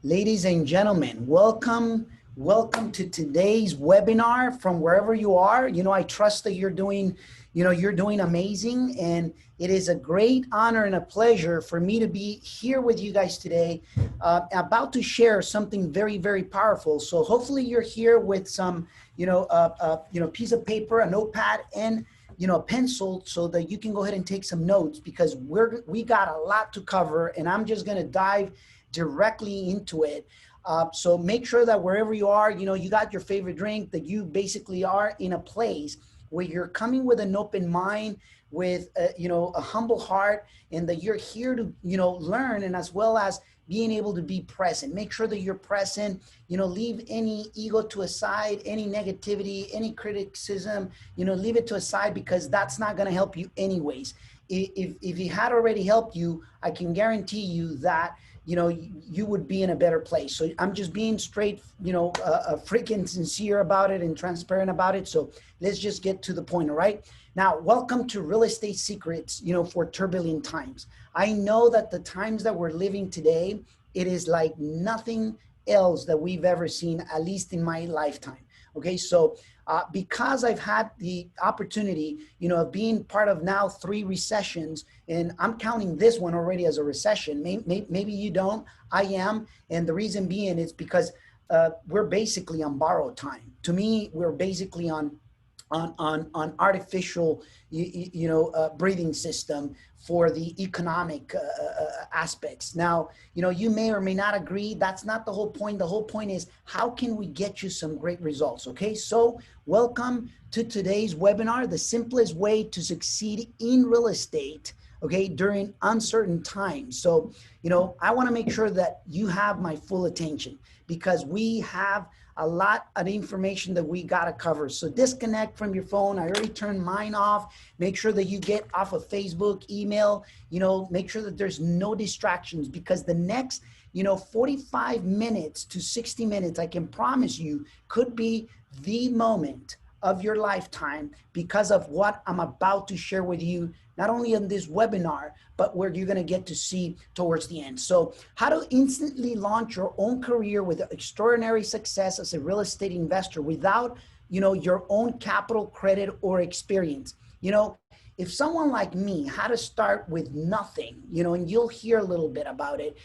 Ladies and gentlemen, welcome to today's webinar from wherever you are. I trust that you're doing amazing, and it is a great honor and a pleasure for me to be here with you guys today, about to share something very, very powerful. So hopefully you're here with some, piece of paper, a notepad, and a pencil, so that you can go ahead and take some notes, because we got a lot to cover, and I'm just going to dive directly into it. So make sure that wherever you are, you got your favorite drink, that you basically are in a place where you're coming with an open mind, with a humble heart, and that you're here to learn, and as well as being able to be present. Make sure that you're present, leave any ego to a side, any negativity, any criticism, leave it to a side, because that's not going to help you anyways. If it had already helped you, I can guarantee you that you would be in a better place. So I'm just being straight, freaking sincere about it and transparent about it. So let's just get to the point. All right. Now, welcome to Real Estate Secrets, for turbulent times. I know that the times that we're living today, it is like nothing else that we've ever seen, at least in my lifetime. Okay. So because I've had the opportunity, of being part of now 3 recessions, and I'm counting this one already as a recession. Maybe you don't, I am. And the reason being is because we're basically on borrowed time. To me, we're basically on artificial, breathing system for the economic aspects. Now, you may or may not agree. That's not the whole point. The whole point is, how can we get you some great results? Okay, so welcome to today's webinar, the simplest way to succeed in real estate, okay, during uncertain times. So, I want to make sure that you have my full attention, because we have a lot of information that we got to cover. So disconnect from your phone. I already turned mine off. Make sure that you get off of Facebook, email, make sure that there's no distractions, because the next, 45 minutes to 60 minutes, I can promise you, could be the moment of your lifetime, because of what I'm about to share with you, not only in this webinar, but where you're going to get to see towards the end. So how to instantly launch your own career with extraordinary success as a real estate investor without, your own capital, credit, or experience. If someone like me had to start with nothing, and you'll hear a little bit about it,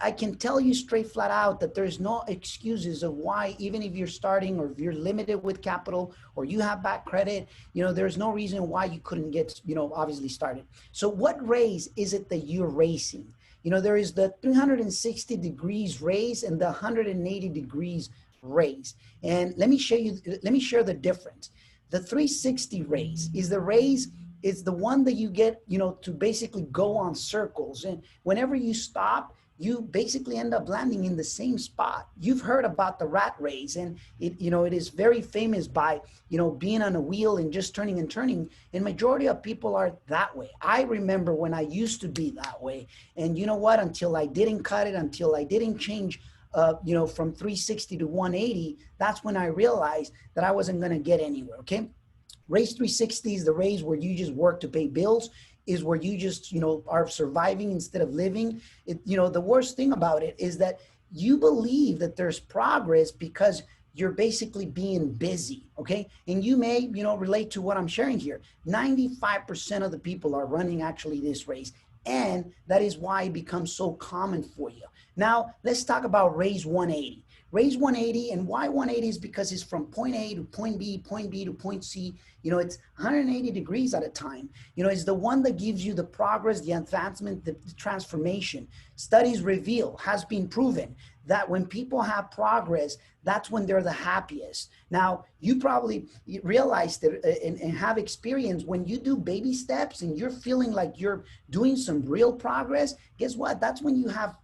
I can tell you straight flat out that there's no excuses of why, even if you're starting, or if you're limited with capital, or you have bad credit, there's no reason why you couldn't get, obviously started. So what raise is it that you're racing? There is the 360 degrees raise and the 180 degrees raise. And let me share the difference. The 360 raise is the one that you get, to basically go on circles. And whenever you stop, you basically end up landing in the same spot. You've heard about the rat race, and it is very famous by, being on a wheel and just turning and turning. And majority of people are that way. I remember when I used to be that way. And you know what, until I didn't cut it, until I didn't change from 360 to 180, that's when I realized that I wasn't going to get anywhere. Okay. Raise 360 is the raise where you just work to pay bills, is where you just, are surviving instead of living. The worst thing about it is that you believe that there's progress because you're basically being busy. Okay. And you may, relate to what I'm sharing here. 95% of the people are running actually this race. And that is why it becomes so common for you. Now, let's talk about raise 180. Raise 180, and why 180 is because it's from point A to point B to point C. It's 180 degrees at a time. It's the one that gives you the progress, the advancement, the transformation. Studies reveal, has been proven, that when people have progress, that's when they're the happiest. Now, you probably realize that and have experience when you do baby steps and you're feeling like you're doing some real progress. Guess what? That's when you have,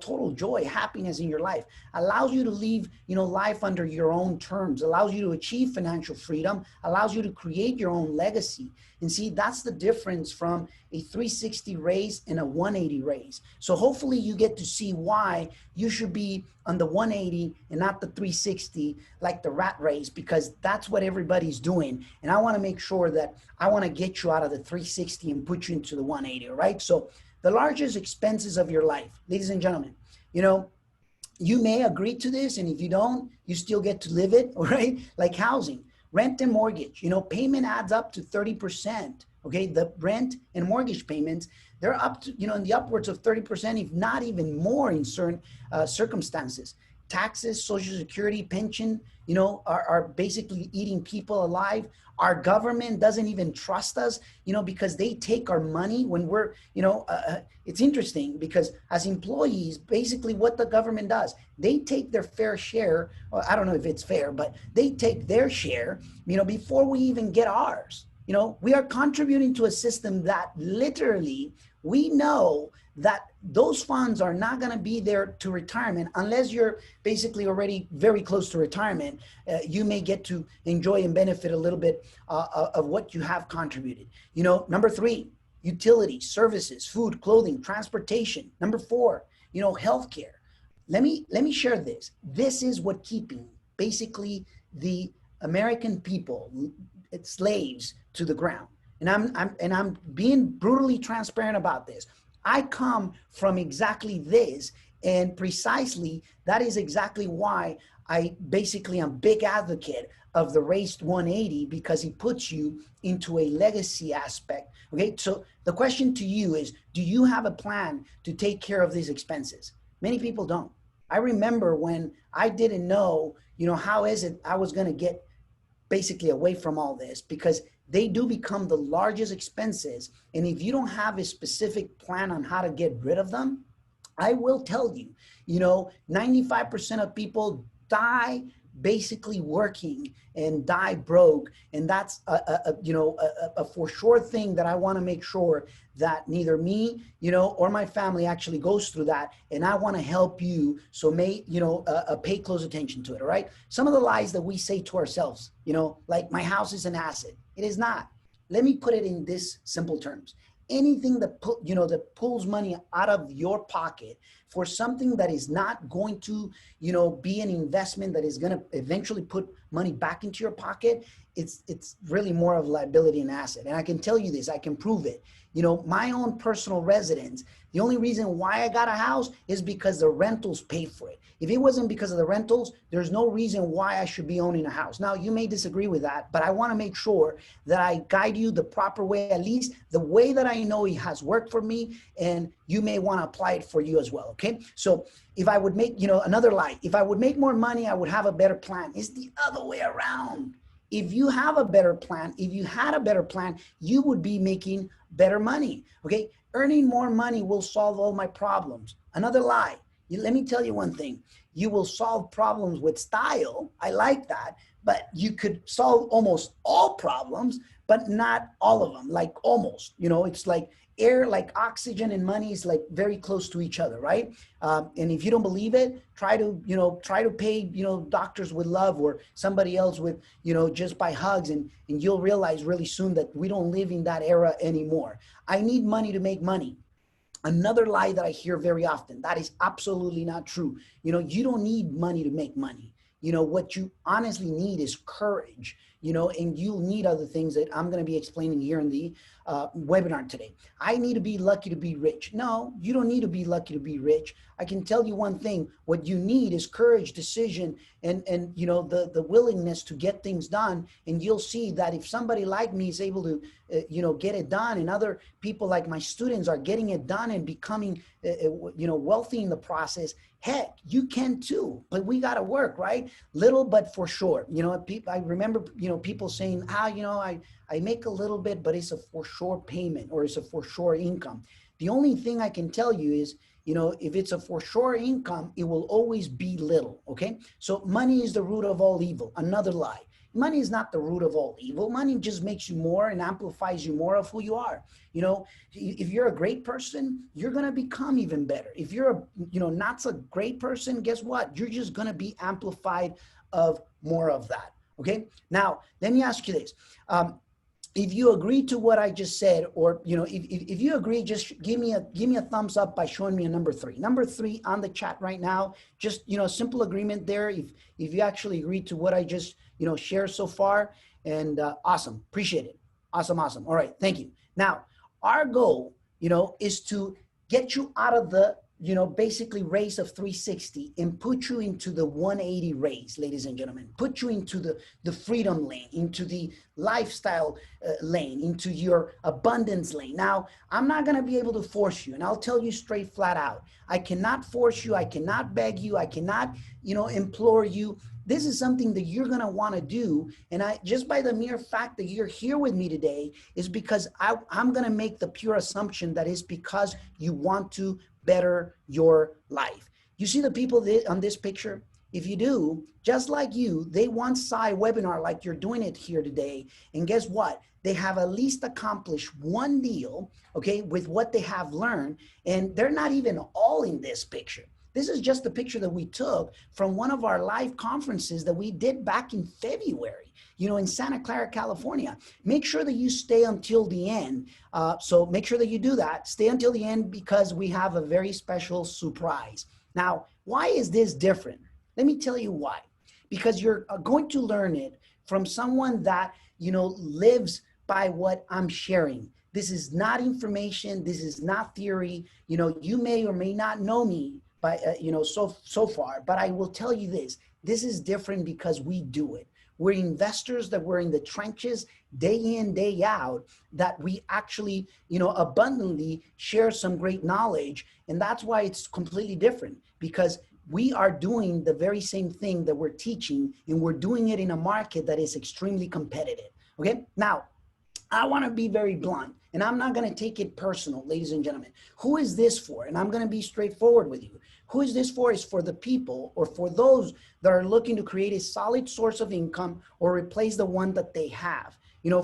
total joy, happiness in your life. Allows you to live, life under your own terms, allows you to achieve financial freedom, allows you to create your own legacy. And see, that's the difference from a 360 raise and a 180 raise. So hopefully you get to see why you should be on the 180 and not the 360 like the rat race, because that's what everybody's doing. And I want to make sure that I want to get you out of the 360 and put you into the 180, all right? So the largest expenses of your life, ladies and gentlemen, You may agree to this, and if you don't, you still get to live it, right? Like housing, rent and mortgage, payment adds up to 30%. Okay, the rent and mortgage payments, they're up to, in the upwards of 30%, if not even more in certain circumstances. Taxes, Social Security, pension, are basically eating people alive. Our government doesn't even trust us, because they take our money when we're, it's interesting because as employees, basically what the government does, they take their fair share. Well, I don't know if it's fair, but they take their share, before we even get ours. We are contributing to a system that literally we know that those funds are not going to be there to retirement unless you're basically already very close to retirement. You may get to enjoy and benefit a little bit of what you have contributed. Number three, utilities, services, food, clothing, transportation. Number four, healthcare. Let me share this. This is what keeping basically the American people slaves to the ground. And I'm being brutally transparent about this. I come from exactly this, and precisely that is exactly why I basically am a big advocate of the raised 180, because it puts you into a legacy aspect. Okay, so the question to you is, do you have a plan to take care of these expenses? Many people don't. I remember when I didn't know, how is it I was going to get basically away from all this, because they do become the largest expenses. And if you don't have a specific plan on how to get rid of them, I will tell you, 95% of people die basically working and die broke. And that's a for sure thing that I want to make sure that neither me, or my family actually goes through that. And I want to help you. So pay close attention to it. All right. Some of the lies that we say to ourselves, like my house is an asset. It is not. Let me put it in this simple terms. Anything that that pulls money out of your pocket for something that is not going to, be an investment that is going to eventually put money back into your pocket, it's really more of liability and asset. And I can tell you this, I can prove it. My own personal residence, the only reason why I got a house is because the rentals pay for it. If it wasn't because of the rentals, there's no reason why I should be owning a house. Now, you may disagree with that, but I want to make sure that I guide you the proper way, at least the way that I know it has worked for me, and you may want to apply it for you as well, okay? So if I would make, another lie, if I would make more money, I would have a better plan. It's the other way around. If you have a better plan, if you had a better plan, you would be making better money, okay? Earning more money will solve all my problems. Another lie. Let me tell you one thing. You will solve problems with style. I like that. But you could solve almost all problems, but not all of them, like almost. It's like air, like oxygen and money is like very close to each other, right? And if you don't believe it, try to pay, doctors with love, or somebody else with, just by hugs, and you'll realize really soon that we don't live in that era anymore. I need money to make money. Another lie that I hear very often, that is absolutely not true. You don't need money to make money. What you honestly need is courage, and you'll need other things that I'm going to be explaining here in the webinar today. I need to be lucky to be rich. No, you don't need to be lucky to be rich. I can tell you one thing. What you need is courage, decision, and the willingness to get things done. And you'll see that if somebody like me is able to, get it done, and other people like my students are getting it done and becoming, wealthy in the process, heck, you can too. But we got to work, right? Little, but for sure. I remember, people saying, I make a little bit, but it's a for sure payment, or it's a for sure income. The only thing I can tell you is, if it's a for sure income, it will always be little, okay? So money is the root of all evil. Another lie. Money is not the root of all evil. Money just makes you more and amplifies you more of who you are. If you're a great person, you're going to become even better. If you're not so great person, guess what? You're just going to be amplified of more of that, okay? Now, let me ask you this. If you agree to what I just said, or if you agree, just give me a thumbs up by showing me a number 3. Number 3 on the chat right now. Just simple agreement there. If you actually agree to what I just shared so far, and awesome, appreciate it. Awesome. All right, thank you. Now, our goal is to get you out of the basically race of 360 and put you into the 180 race, ladies and gentlemen, put you into the freedom lane, into the lifestyle lane, into your abundance lane. Now, I'm not going to be able to force you, and I'll tell you straight flat out, I cannot force you, I cannot beg you, I cannot, implore you. This is something that you're going to want to do. And I, just by the mere fact that you're here with me today, is because I'm going to make the pure assumption that it's because you want to better your life. You see the people on this picture? If you do, just like you, they once saw a webinar like you're doing it here today. And guess what? They have at least accomplished one deal, okay, with what they have learned. And they're not even all in this picture. This is just the picture that we took from one of our live conferences that we did back in February, in Santa Clara, California. Make sure that you stay until the end. So make sure that you do that. Stay until the end because we have a very special surprise. Now, why is this different? Let me tell you why. Because you're going to learn it from someone that, lives by what I'm sharing. This is not information. This is not theory. You may or may not know me by, so far, but I will tell you this is different because we do it. We're investors that we're in the trenches day in, day out, that we actually, abundantly share some great knowledge. And that's why it's completely different, because we are doing the very same thing that we're teaching, and we're doing it in a market that is extremely competitive. Okay. Now, I want to be very blunt, and I'm not going to take it personal, ladies and gentlemen. Who is this for? And I'm going to be straightforward with you. Who is this for? Is for the people, or for those that are looking to create a solid source of income or replace the one that they have.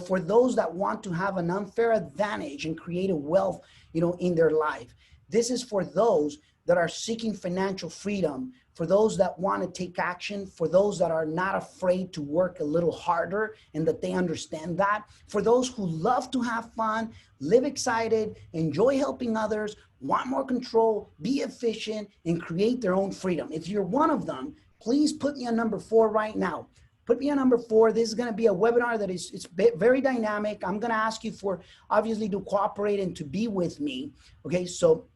For those that want to have an unfair advantage and create a wealth, in their life. This is for those that are seeking financial freedom, for those that want to take action, for those that are not afraid to work a little harder and that they understand that, for those who love to have fun, live excited, enjoy helping others, want more control, be efficient, and create their own freedom. If you're one of them, please put me on number 4 right now. Put me on number 4. This is going to be a webinar that it's very dynamic. I'm going to ask you for, obviously, to cooperate and to be with me. Okay, so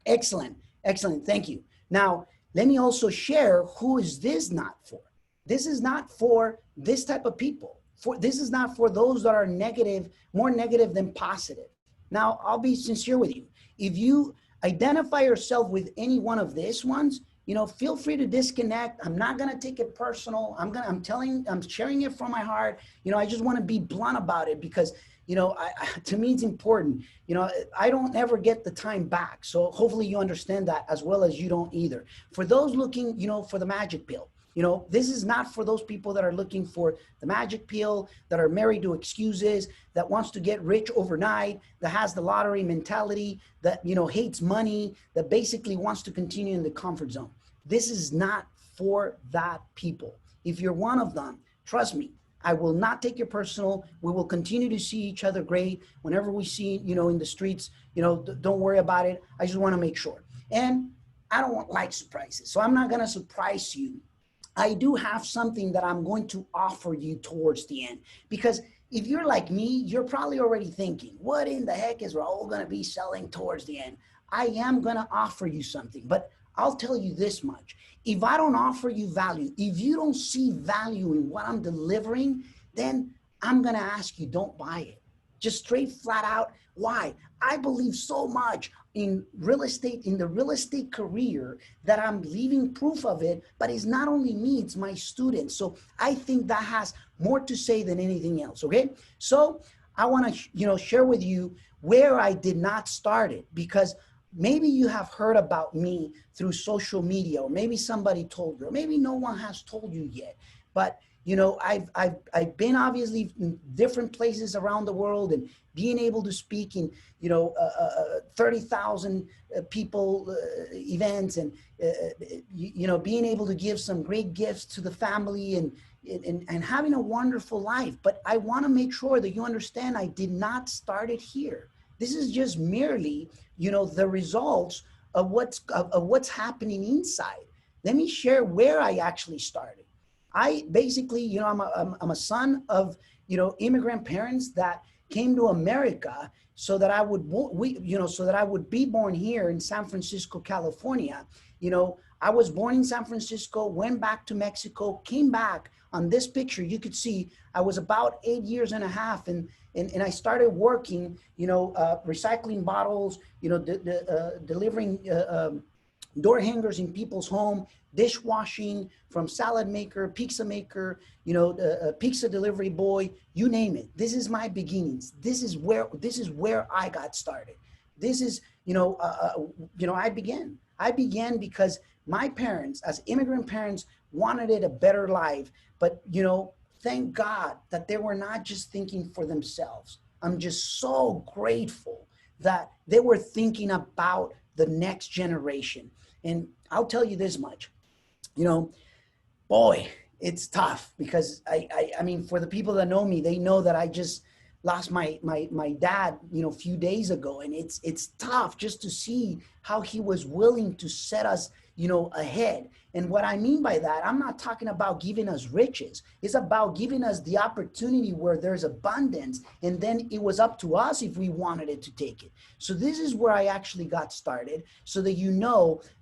excellent. Excellent. Thank you. Now, let me also share who is this not for. This is not for this type of people. This is not for those that are negative, more negative than positive. Now, I'll be sincere with you. If you identify yourself with any one of these ones, feel free to disconnect. I'm not going to take it personal. I'm sharing it from my heart. I just want to be blunt about it because to me, it's important. I don't ever get the time back. So hopefully you understand that, as well as you don't either. For those looking, for the magic pill, this is not for those people that are looking for the magic pill, that are married to excuses, that wants to get rich overnight, that has the lottery mentality, that, hates money, that basically wants to continue in the comfort zone. This is not for that people. If you're one of them, trust me, I will not take it personal. We will continue to see each other great. Whenever we see, in the streets, don't worry about it. I just want to make sure. And I don't like surprises. So I'm not going to surprise you. I do have something that I'm going to offer you towards the end, because if you're like me, you're probably already thinking, what in the heck is Raul going to be selling towards the end? I am going to offer you something, but I'll tell you this much. If I don't offer you value, if you don't see value in what I'm delivering, then I'm going to ask you, don't buy it. Just straight flat out. Why? I believe so much in real estate, in the real estate career, that I'm leaving proof of it, but it's not only me, it's my students. So I think that has more to say than anything else. Okay. So I want to, share with you where I did not start it, because maybe you have heard about me through social media, or maybe somebody told you, or maybe no one has told you yet. But I've been obviously in different places around the world, and being able to speak in 30,000 people events, and being able to give some great gifts to the family, and having a wonderful life. But I want to make sure that you understand I did not start it here. This is just merely, the results of what's happening inside. Let me share where I actually started. I basically, I'm a son of, immigrant parents that, came to America so that I would, so that I would be born here in San Francisco, California. I was born in San Francisco, went back to Mexico, came back. On this picture, you could see I was about 8 years and a half, and I started working, recycling bottles, delivering door hangers in people's home, dishwashing, from salad maker, pizza maker, pizza delivery boy, you name it. This is my beginnings. This is where I got started. This is, I began. I began because my parents, as immigrant parents, wanted it a better life. But, thank God that they were not just thinking for themselves. I'm just so grateful that they were thinking about the next generation. And I'll tell you this much, boy, it's tough because I mean, for the people that know me, they know that I just lost my dad, a few days ago. And it's tough just to see how he was willing to set us, ahead. And what I mean by that, I'm not talking about giving us riches. It's about giving us the opportunity where there's abundance. And then it was up to us if we wanted it to take it. So this is where I actually got started, so that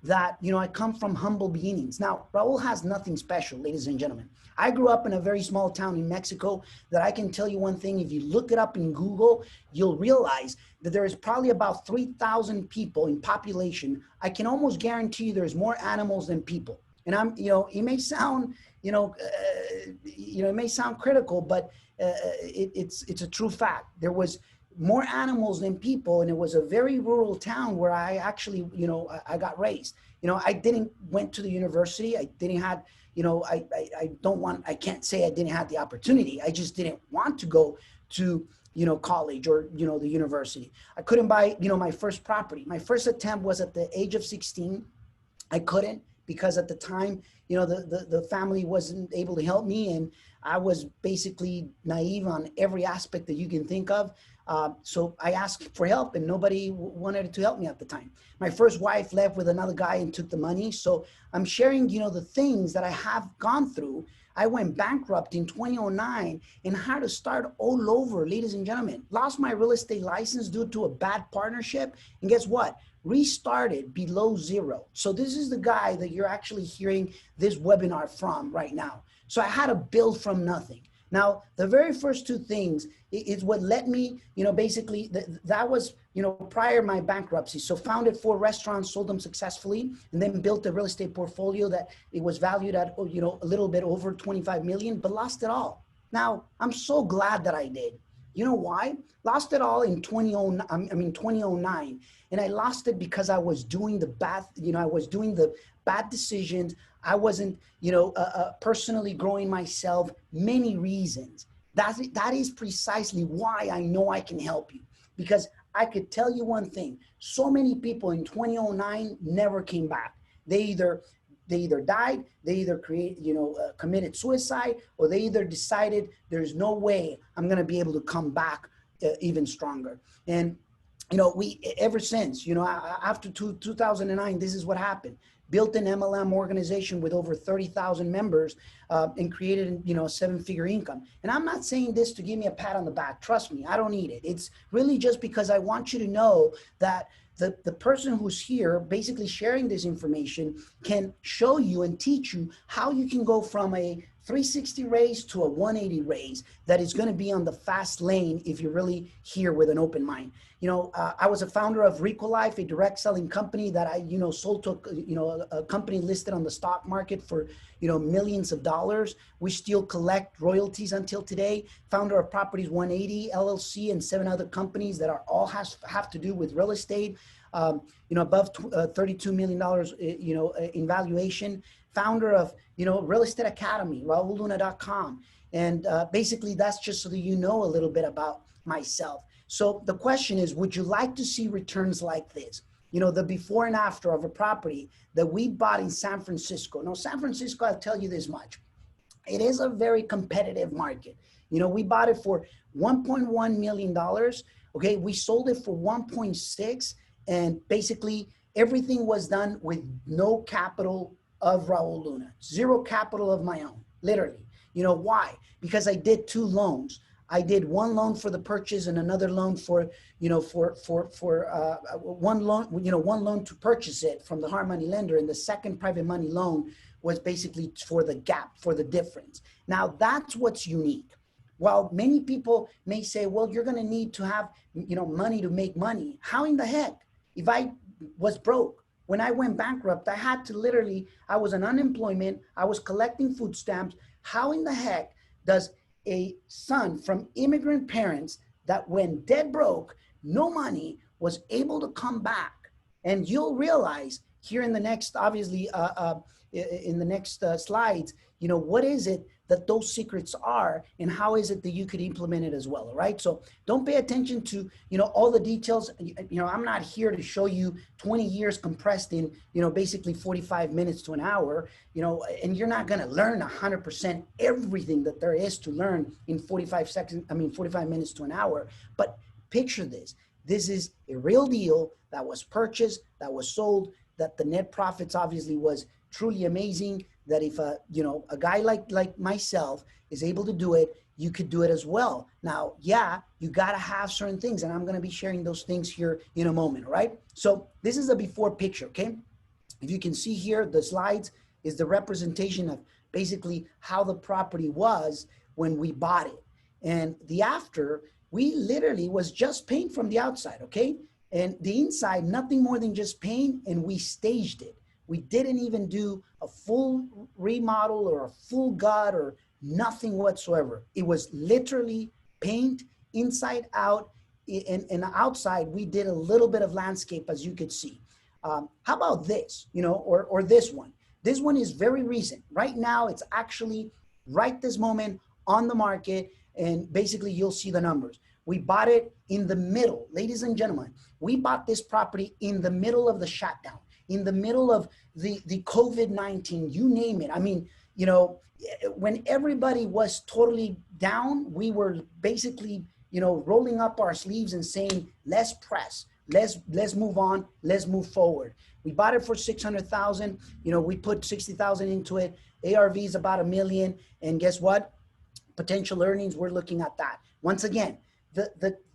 that, I come from humble beginnings. Now, Raul has nothing special, ladies and gentlemen. I grew up in a very small town in Mexico that I can tell you one thing. If you look it up in Google, you'll realize that there is probably about 3,000 people in population. I can almost guarantee you there's more animals than people. And it may sound, it may sound critical, but it's a true fact. There was more animals than people, and it was a very rural town where I actually, I got raised. I didn't went to the university. I didn't have, I can't say I didn't have the opportunity. I just didn't want to go to, college or, the university. I couldn't buy, my first property. My first attempt was at the age of 16. I couldn't, because at the time, the family wasn't able to help me, and I was basically naive on every aspect that you can think of. So I asked for help, and nobody wanted to help me at the time. My first wife left with another guy and took the money. So I'm sharing, the things that I have gone through. I went bankrupt in 2009 and had to start all over, ladies and gentlemen. Lost my real estate license due to a bad partnership. And guess what? Restarted below zero. So this is the guy that you're actually hearing this webinar from right now. So I had to build from nothing. Now, the very first two things is what led me, basically that was, prior my bankruptcy. So founded 4 restaurants, sold them successfully, and then built a real estate portfolio that it was valued at, a little bit over 25 million, but lost it all. Now, I'm so glad that I did. You know why? Lost it all in 2009. And I lost it because I was doing the bad, I was doing the bad decisions. I wasn't, personally growing myself, many reasons. That is precisely why I know I can help you, because I could tell you one thing. So many people in 2009 never came back. They either died, they either committed suicide, or they either decided there's no way I'm going to be able to come back even stronger. And, we, ever since, after 2009, this is what happened. Built an MLM organization with over 30,000 members and created, a 7-figure income. And I'm not saying this to give me a pat on the back. Trust me, I don't need it. It's really just because I want you to know that the person who's here basically sharing this information can show you and teach you how you can go from a 360 raise to a 180 raise that is going to be on the fast lane if you're really here with an open mind. I was a founder of Rico Life, a direct selling company that I, sold to, a company listed on the stock market for, millions of dollars. We still collect royalties until today. Founder of Properties 180 LLC and 7 other companies that are all have to do with real estate. Above $32 million, in valuation. Founder of, Real Estate Academy, RaulLuna.com. And basically that's just so that you know a little bit about myself. So the question is, would you like to see returns like this? The before and after of a property that we bought in San Francisco. Now, San Francisco, I'll tell you this much. It is a very competitive market. We bought it for $1.1 million. Okay, we sold it for 1.6, and basically everything was done with no capital of Raul Luna, 0 capital of my own, literally. Why? Because I did 2 loans. I did one loan for the purchase and another loan for, one loan, one loan to purchase it from the hard money lender. And the second private money loan was basically for the gap, for the difference. Now that's what's unique. While many people may say, well, you're going to need to have, money to make money. How in the heck? If I was broke, when I went bankrupt, I had to literally, I was on unemployment, I was collecting food stamps. How in the heck does a son from immigrant parents that went dead broke, no money, was able to come back? And you'll realize here in the next, obviously, in the next slides, what is it that those secrets are and how is it that you could implement it as well, all right? So don't pay attention to, all the details. I'm not here to show you 20 years compressed in, basically 45 minutes to an hour, and you're not gonna learn 100% everything that there is to learn in 45 minutes to an hour. But picture this. This is a real deal that was purchased, that was sold, that the net profits obviously was truly amazing, that if a guy like myself is able to do it, you could do it as well. Now, yeah, you got to have certain things, and I'm going to be sharing those things here in a moment, all right? So this is a before picture, okay? If you can see here, the slides is the representation of basically how the property was when we bought it. And the after, we literally was just paint from the outside, okay? And the inside, nothing more than just paint, and we staged it. We didn't even do a full remodel or a full gut or nothing whatsoever. It was literally paint inside out, and outside we did a little bit of landscape, as you could see. How about this, or this one? This one is very recent. Right now, it's actually right this moment on the market, and basically you'll see the numbers. We bought it in the middle, ladies and gentlemen. We bought this property in the middle of the shutdown, in the middle of the COVID-19, you name it. I mean, when everybody was totally down, we were basically, rolling up our sleeves and saying, let's press, let's move on, let's move forward. We bought it for 600,000. We put 60,000 into it. ARV is about $1 million. And guess what? Potential earnings, we're looking at that. Once again,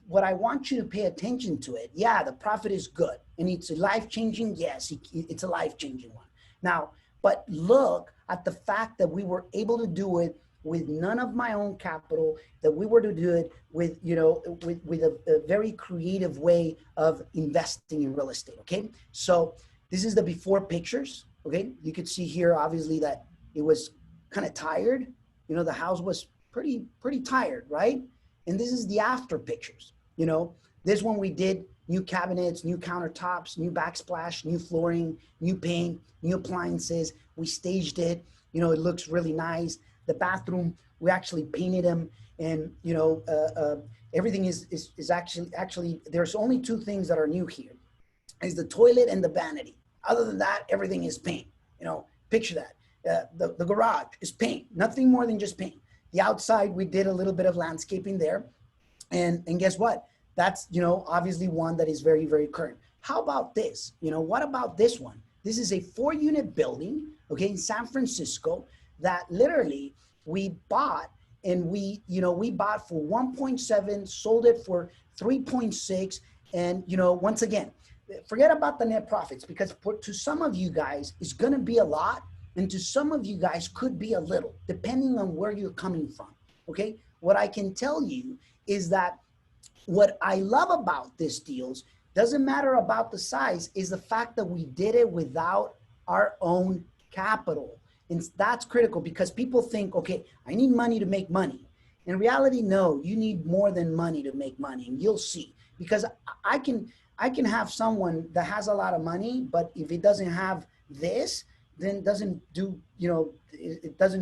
what I want you to pay attention to it. Yeah, the profit is good and it's life-changing. Yes, it's a life-changing one. Now, but look at the fact that we were able to do it with none of my own capital, that we were to do it with, with a very creative way of investing in real estate, okay? So this is the before pictures, okay? You could see here, obviously, that it was kind of tired. The house was pretty tired, right? And this is the after pictures. This one we did new cabinets, new countertops, new backsplash, new flooring, new paint, new appliances. We staged it. It looks really nice. The bathroom, we actually painted them, and everything is actually there's only two things that are new here, is the toilet and the vanity. Other than that, everything is paint. Picture that. The garage is paint, nothing more than just paint. The outside, we did a little bit of landscaping there. And guess what? That's, obviously one that is very, very current. How about this? What about this one? This is a 4-unit building, okay, in San Francisco that literally we bought, and we bought for 1.7, sold it for 3.6. And, once again, forget about the net profits, because to some of you guys, it's going to be a lot. And to some of you guys could be a little, depending on where you're coming from, okay? What I can tell you is that what I love about these deals, doesn't matter about the size, is the fact that we did it without our own capital. And that's critical, because people think, okay, I need money to make money. In reality, no, you need more than money to make money, and you'll see. Because I can have someone that has a lot of money, but if it doesn't have this, then it doesn't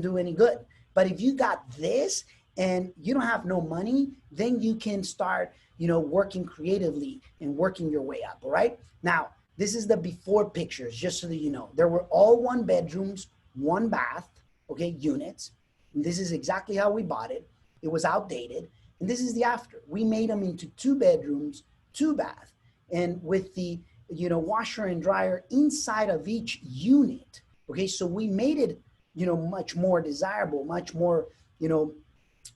do any good. But if you got this and you don't have no money, then you can start, working creatively and working your way up, all right? Now, this is the before pictures, just so that you know. There were all 1 bedrooms, 1 bath, okay, units. And this is exactly how we bought it. It was outdated. And this is the after. We made them into 2 bedrooms, 2 bath, and with the washer and dryer inside of each unit. Okay, so we made it, much more desirable, much more,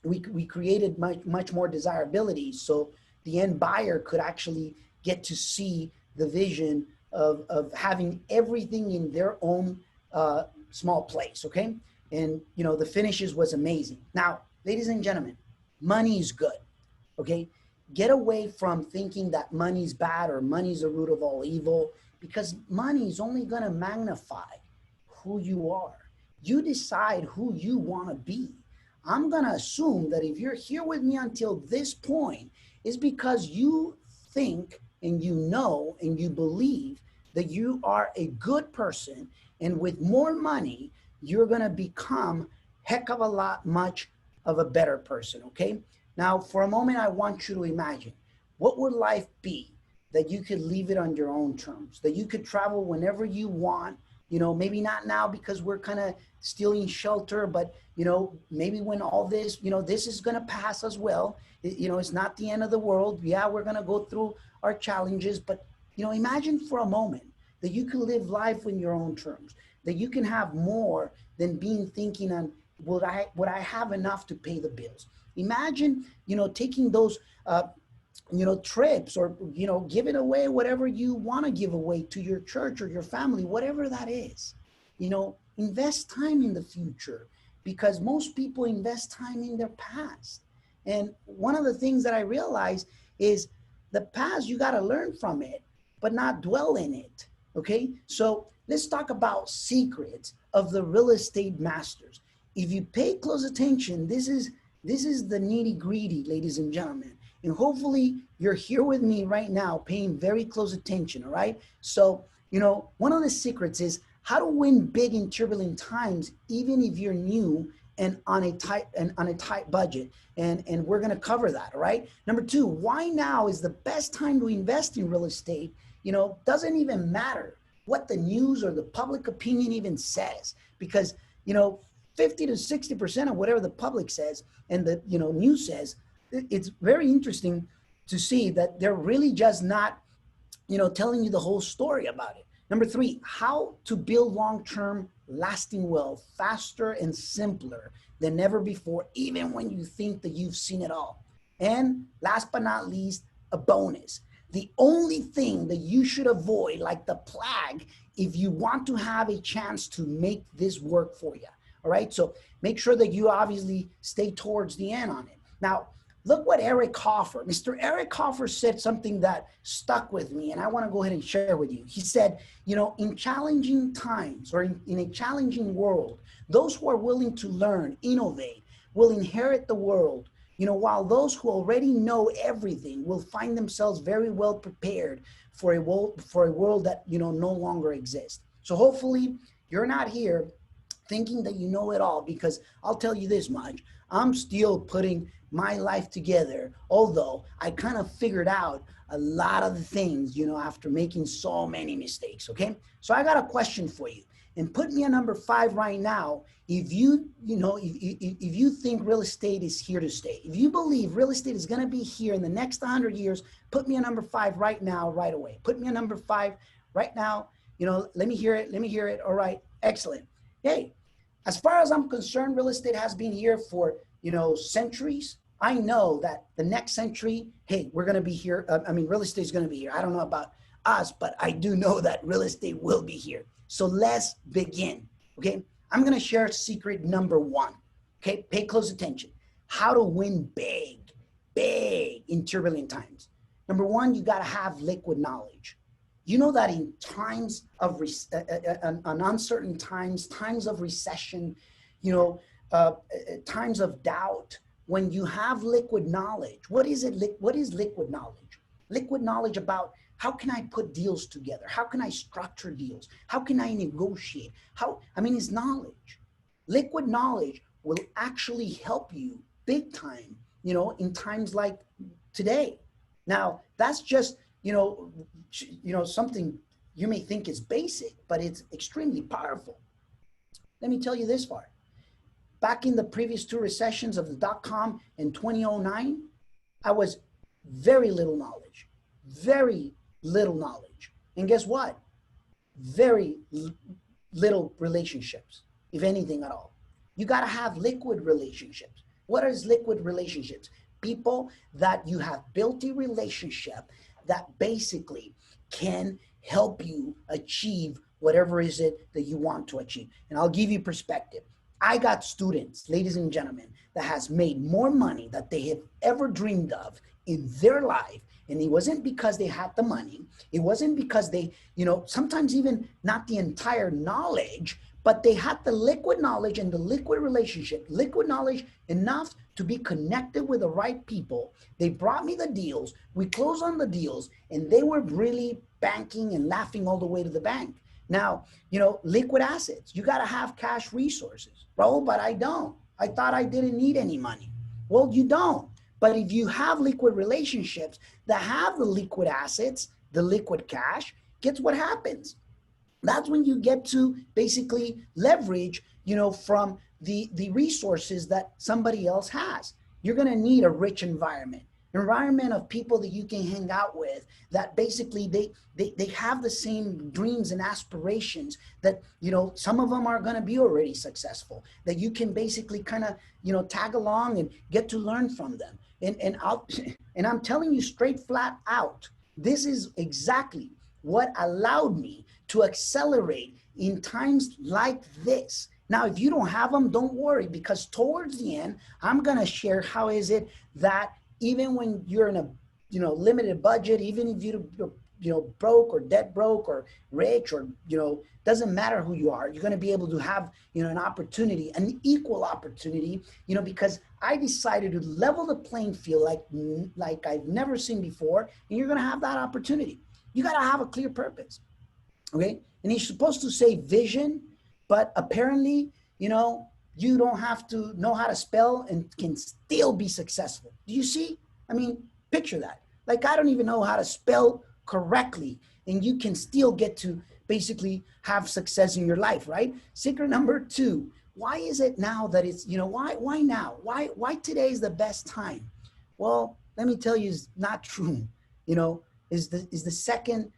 we created much more desirability, so the end buyer could actually get to see the vision of having everything in their own small place. Okay, and the finishes was amazing. Now, ladies and gentlemen, money is good. Okay, get away from thinking that money's bad or money's the root of all evil, because money is only going to magnify who you are. You decide who you want to be. I'm going to assume that if you're here with me until this point, is because you think and you know and you believe that you are a good person, and with more money, you're going to become heck of a lot much of a better person. Okay, now for a moment, I want you to imagine, what would life be that you could leave it on your own terms, that you could travel whenever you want. Maybe not now because we're kind of still in shelter, but maybe when all this, this is going to pass as well. It's not the end of the world. Yeah, we're going to go through our challenges, but imagine for a moment that you can live life in your own terms, that you can have more than being thinking on, would I have enough to pay the bills? Imagine, taking those trips, or giving away whatever you want to give away to your church or your family, whatever that is. Invest time in the future, because most people invest time in their past. And one of the things that I realized is, the past, you got to learn from it, but not dwell in it. Okay, so let's talk about secrets of the real estate masters. If you pay close attention, this is the nitty gritty, ladies and gentlemen. And hopefully you're here with me right now paying very close attention. All right, so one of the secrets is how to win big in turbulent times, even if you're new and on a tight budget. And we're going to cover that. All right, number two, why now is the best time to invest in real estate. Doesn't even matter what the news or the public opinion even says, because 50 to 60% of whatever the public says and the news says, it's very interesting to see that they're really just not telling you the whole story about it. Number three, how to build long-term lasting wealth faster and simpler than ever before, even when you think that you've seen it all. And last but not least, a bonus. The only thing that you should avoid, like the plague, if you want to have a chance to make this work for you. All right, so make sure that you obviously stay towards the end on it. Now, look what Eric Hoffer, Mr. Eric Hoffer, said something that stuck with me, and I want to go ahead and share with you. He said, in challenging times, or in a challenging world, those who are willing to learn, innovate, will inherit the world. While those who already know everything will find themselves very well prepared for a world that no longer exists. So hopefully you're not here thinking that you know it all, because I'll tell you this much: I'm still putting my life together, although I kind of figured out a lot of the things, after making so many mistakes. Okay, so I got a question for you, and put me a number 5 right now if if you think real estate is here to stay. If you believe real estate is going to be here in the next 100 years, put me a number 5 right now, right away. Put me a number 5 right now. Let me hear it. All right, excellent. Hey, as far as I'm concerned, real estate has been here for centuries. I know that the next century, hey, we're going to be here. Real estate is going to be here. I don't know about us, but I do know that real estate will be here. So let's begin. Okay, I'm going to share secret number 1. Okay, pay close attention. How to win big in turbulent times. Number 1, you got to have liquid knowledge. You know that in times of uncertain times of recession, times of doubt, when you have liquid knowledge, what is liquid knowledge? Liquid knowledge about how can I put deals together? How can I structure deals? How can I negotiate? It's knowledge. Liquid knowledge will actually help you big time, in times like today. Now, that's just, something you may think is basic, but it's extremely powerful. Let me tell you this part. Back in the previous 2 recessions of the dot-com in 2009, I was very little knowledge. And guess what? Very little relationships, if anything at all. You got to have liquid relationships. What is liquid relationships? People that you have built a relationship that basically can help you achieve whatever is it that you want to achieve. And I'll give you perspective. I got students, ladies and gentlemen, that has made more money that they have ever dreamed of in their life. And it wasn't because they had the money. It wasn't because they, sometimes even not the entire knowledge, but they had the liquid knowledge and the liquid relationship, liquid knowledge enough to be connected with the right people. They brought me the deals. We closed on the deals, and they were really banking and laughing all the way to the bank. Now, liquid assets, you got to have cash resources. Raul, but I don't. I thought I didn't need any money. Well, you don't. But if you have liquid relationships that have the liquid assets, the liquid cash, guess what happens? That's when you get to basically leverage, from the resources that somebody else has. You're going to need a rich environment of people that you can hang out with, that basically they have the same dreams and aspirations, that some of them are going to be already successful, that you can basically kind of tag along and get to learn from them. And I'm telling you straight flat out, this is exactly what allowed me to accelerate in times like this. Now, if you don't have them, don't worry, because towards the end, I'm going to share how is it that even when you're in a limited budget, even if you're broke or debt broke or rich, or doesn't matter who you are, you're going to be able to have an opportunity, an equal opportunity, because I decided to level the playing field like I've never seen before, and you're going to have that opportunity. You got to have a clear purpose, okay? And you're supposed to say vision, but apparently, you don't have to know how to spell and can still be successful. Do you see? I mean, picture that. Like, I don't even know how to spell correctly, and you can still get to basically have success in your life, right? Secret number 2. Why is it now that it's, why now? Why today is the best time? Well, let me tell you, it's not true. Is the second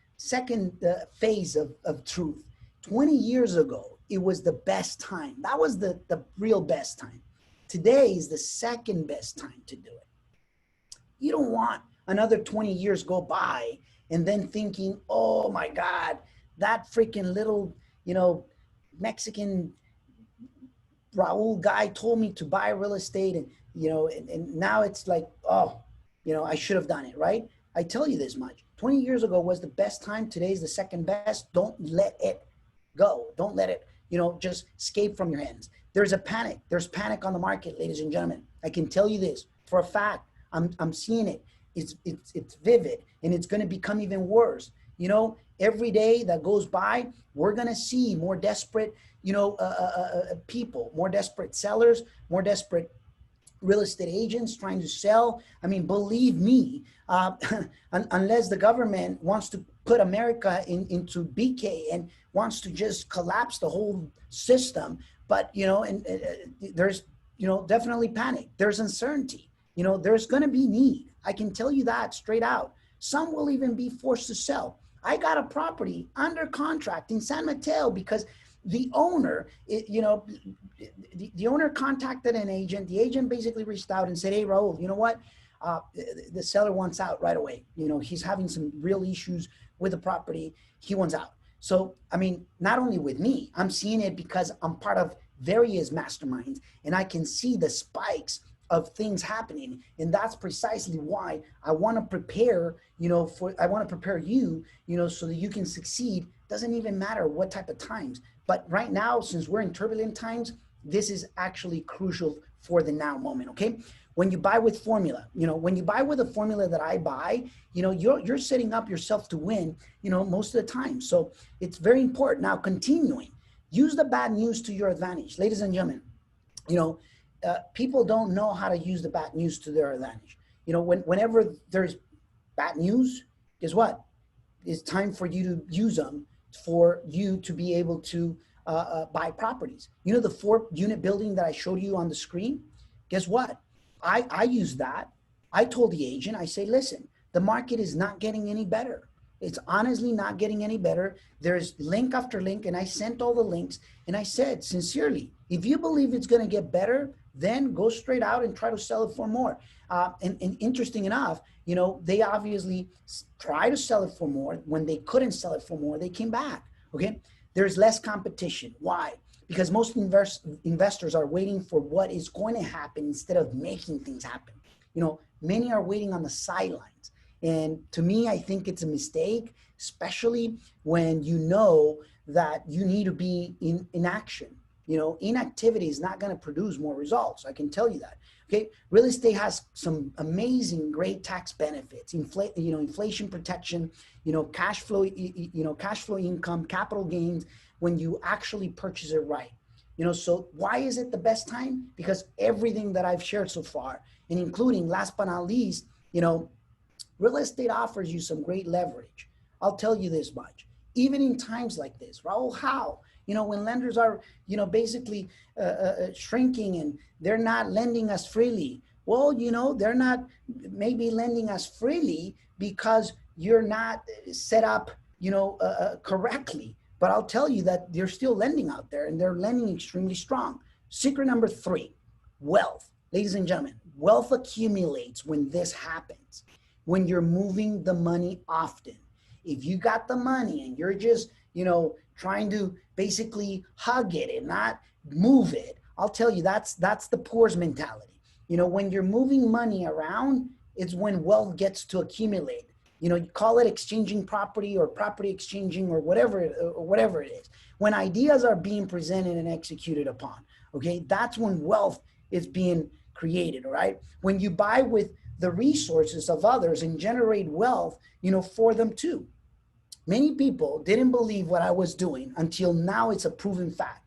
phase of truth. 20 years ago, it was the best time. That was the real best time. Today is the second best time to do it. You don't want another 20 years go by and then thinking, oh my God, that freaking little, Mexican Raul guy told me to buy real estate, and, and now it's like, oh, I should have done it, right? I tell you this much. 20 years ago was the best time. Today's the second best. Don't let it go. Don't let it, just escape from your hands. There's a panic. There's panic on the market, ladies and gentlemen. I can tell you this for a fact. I'm seeing it. It's vivid, and it's going to become even worse. Every day that goes by, we're going to see more desperate, people, more desperate sellers, more desperate real estate agents trying to sell. I mean, believe me, unless the government wants to put America into BK and wants to just collapse the whole system. But, there's, definitely panic. There's uncertainty. There's going to be need. I can tell you that straight out. Some will even be forced to sell. I got a property under contract in San Mateo because the owner, the owner contacted an agent. The agent basically reached out and said, hey, Raul, you know what? The seller wants out right away. He's having some real issues with the property. He wants out. So, I mean, not only with me, I'm seeing it because I'm part of various masterminds, and I can see the spikes of things happening. And that's precisely why I want to prepare, I want to prepare you, so that you can succeed. Doesn't even matter what type of times. But right now, since we're in turbulent times, this is actually crucial for the now moment, okay? When you buy with formula, when you buy with a formula that I buy, you're setting up yourself to win, most of the time. So it's very important. Now, continuing, use the bad news to your advantage. Ladies and gentlemen, people don't know how to use the bad news to their advantage. Whenever there's bad news, guess what? It's time for you to use them for you to be able to buy properties. The 4-unit building that I showed you on the screen, guess what? I used that. I told the agent, I say, listen, the market is not getting any better. It's honestly not getting any better. There's link after link, and I sent all the links, and I said, sincerely, if you believe it's going to get better, then go straight out and try to sell it for more. And interesting enough, they obviously try to sell it for more. When they couldn't sell it for more, they came back. Okay, there's less competition. Why? Because most investors are waiting for what is going to happen instead of making things happen. Many are waiting on the sidelines. And to me, I think it's a mistake, especially when you know that you need to be in action. Inactivity is not going to produce more results. I can tell you that. Okay, real estate has some amazing, great tax benefits, inflation protection, cash flow, cash flow income, capital gains when you actually purchase it right. So why is it the best time? Because everything that I've shared so far, and including last but not least, real estate offers you some great leverage. I'll tell you this much. Even in times like this, Raul, how? When lenders are, basically shrinking and they're not lending us freely. Well, they're not maybe lending us freely because you're not set up, correctly. But I'll tell you that they're still lending out there, and they're lending extremely strong. Secret number 3, wealth. Ladies and gentlemen, wealth accumulates when this happens, when you're moving the money often. If you got the money and you're just, trying to basically hug it and not move it, I'll tell you that's the poor's mentality. When you're moving money around, it's when wealth gets to accumulate. You call it exchanging property or property exchanging or whatever it is. When ideas are being presented and executed upon, okay, that's when wealth is being created, all right? When you buy with the resources of others and generate wealth, for them too. Many people didn't believe what I was doing until now it's a proven fact.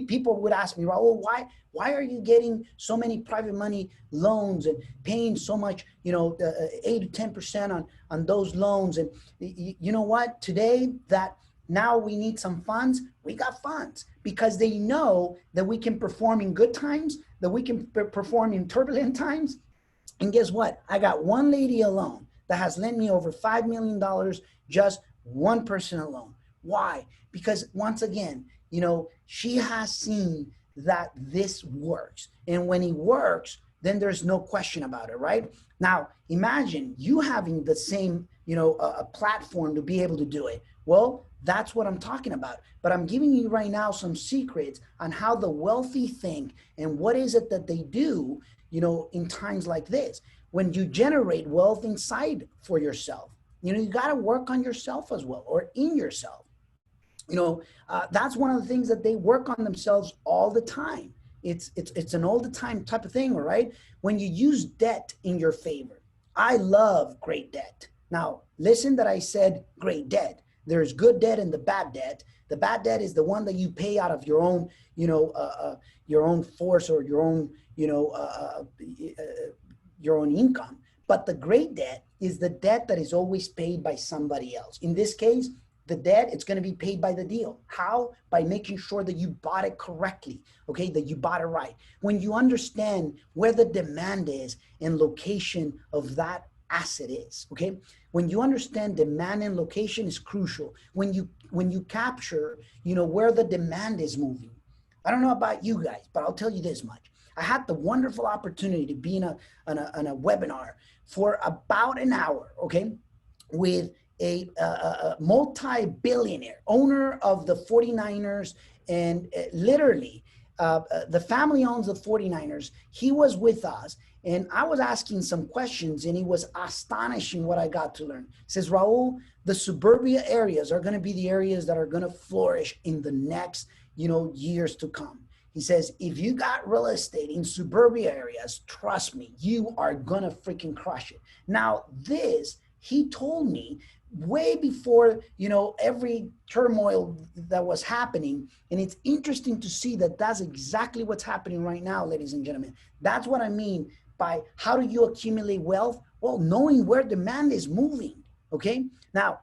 People would ask me, Raul, why are you getting so many private money loans and paying so much, 8 to 10% on those loans? And you know what? Today that now we need some funds, we got funds because they know that we can perform in good times, that we can perform in turbulent times. And guess what? I got one lady alone that has lent me over $5 million, just one person alone. Why? Because once again, she has seen that this works. And when it works, then there's no question about it, right? Now, imagine you having the same, a platform to be able to do it. Well, that's what I'm talking about. But I'm giving you right now some secrets on how the wealthy think and what is it that they do, in times like this. When you generate wealth inside for yourself, you got to work on yourself as well, or in yourself. That's one of the things that they work on themselves all the time. It's an all the time type of thing, all right? When you use debt in your favor. I love great debt. Now, listen that I said great debt. There's good debt and the bad debt. The bad debt is the one that you pay out of your own, your own force or your own, your own income. But the great debt is the debt that is always paid by somebody else. In this case, the debt, it's going to be paid by the deal. How? By making sure that you bought it correctly, okay, that you bought it right. When you understand where the demand is and location of that asset is, okay? When you understand demand and location is crucial. When you capture, where the demand is moving. I don't know about you guys, but I'll tell you this much. I had the wonderful opportunity to be in a webinar for about an hour, okay, with a multi-billionaire owner of the 49ers, and literally the family owns the 49ers. He was with us, and I was asking some questions, and it was astonishing what I got to learn. He says, Raul, the suburbia areas are going to be the areas that are going to flourish in the next, years to come. He says, if you got real estate in suburbia areas, trust me, you are going to freaking crush it. Now, this, he told me way before, every turmoil that was happening. And it's interesting to see that that's exactly what's happening right now, ladies and gentlemen. That's what I mean by how do you accumulate wealth? Well, knowing where demand is moving, okay? Now,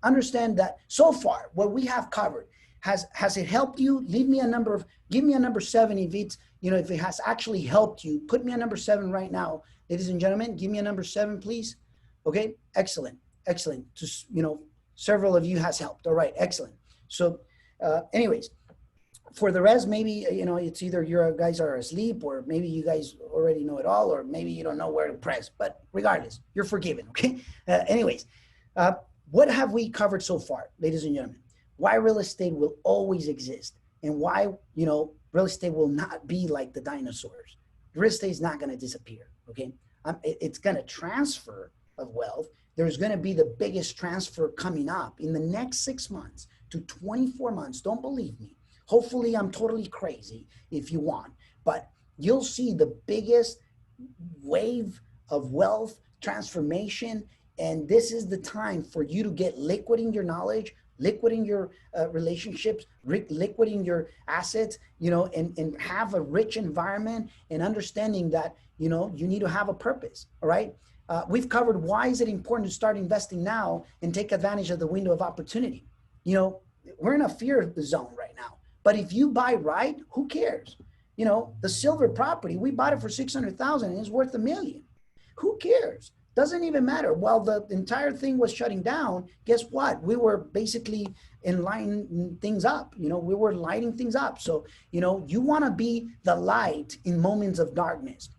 understand that so far, what we have covered, has it helped you? Give me a number 7 if it's, if it has actually helped you. Put me a number 7 right now, ladies and gentlemen. Give me a number 7, please. Okay, excellent. Just, several of you has helped. All right, excellent. So anyways, For the rest, maybe, it's either you guys are asleep, or maybe you guys already know it all, or maybe you don't know where to press. But regardless, you're forgiven. Okay. Anyways, uh, what have we covered so far, ladies and gentlemen? Why real estate will always exist, and why, real estate will not be like the dinosaurs. Real estate is not going to disappear. Okay. It's going to transfer of wealth. There's going to be the biggest transfer coming up in the next 6 months to 24 months. Don't believe me. Hopefully, I'm totally crazy if you want, but you'll see the biggest wave of wealth transformation. And this is the time for you to get liquid in your knowledge, liquid in your relationships, liquid in your assets, and have a rich environment, and understanding that, you need to have a purpose. All right. We've covered why is it important to start investing now and take advantage of the window of opportunity. We're in a fear zone right now. But if you buy right, who cares? The silver property, we bought it for 600,000 and it's worth $1 million. Who cares? Doesn't even matter. While the entire thing was shutting down, guess what? We were basically lighting things up. We were lighting things up. So, you want to be the light in moments of darkness.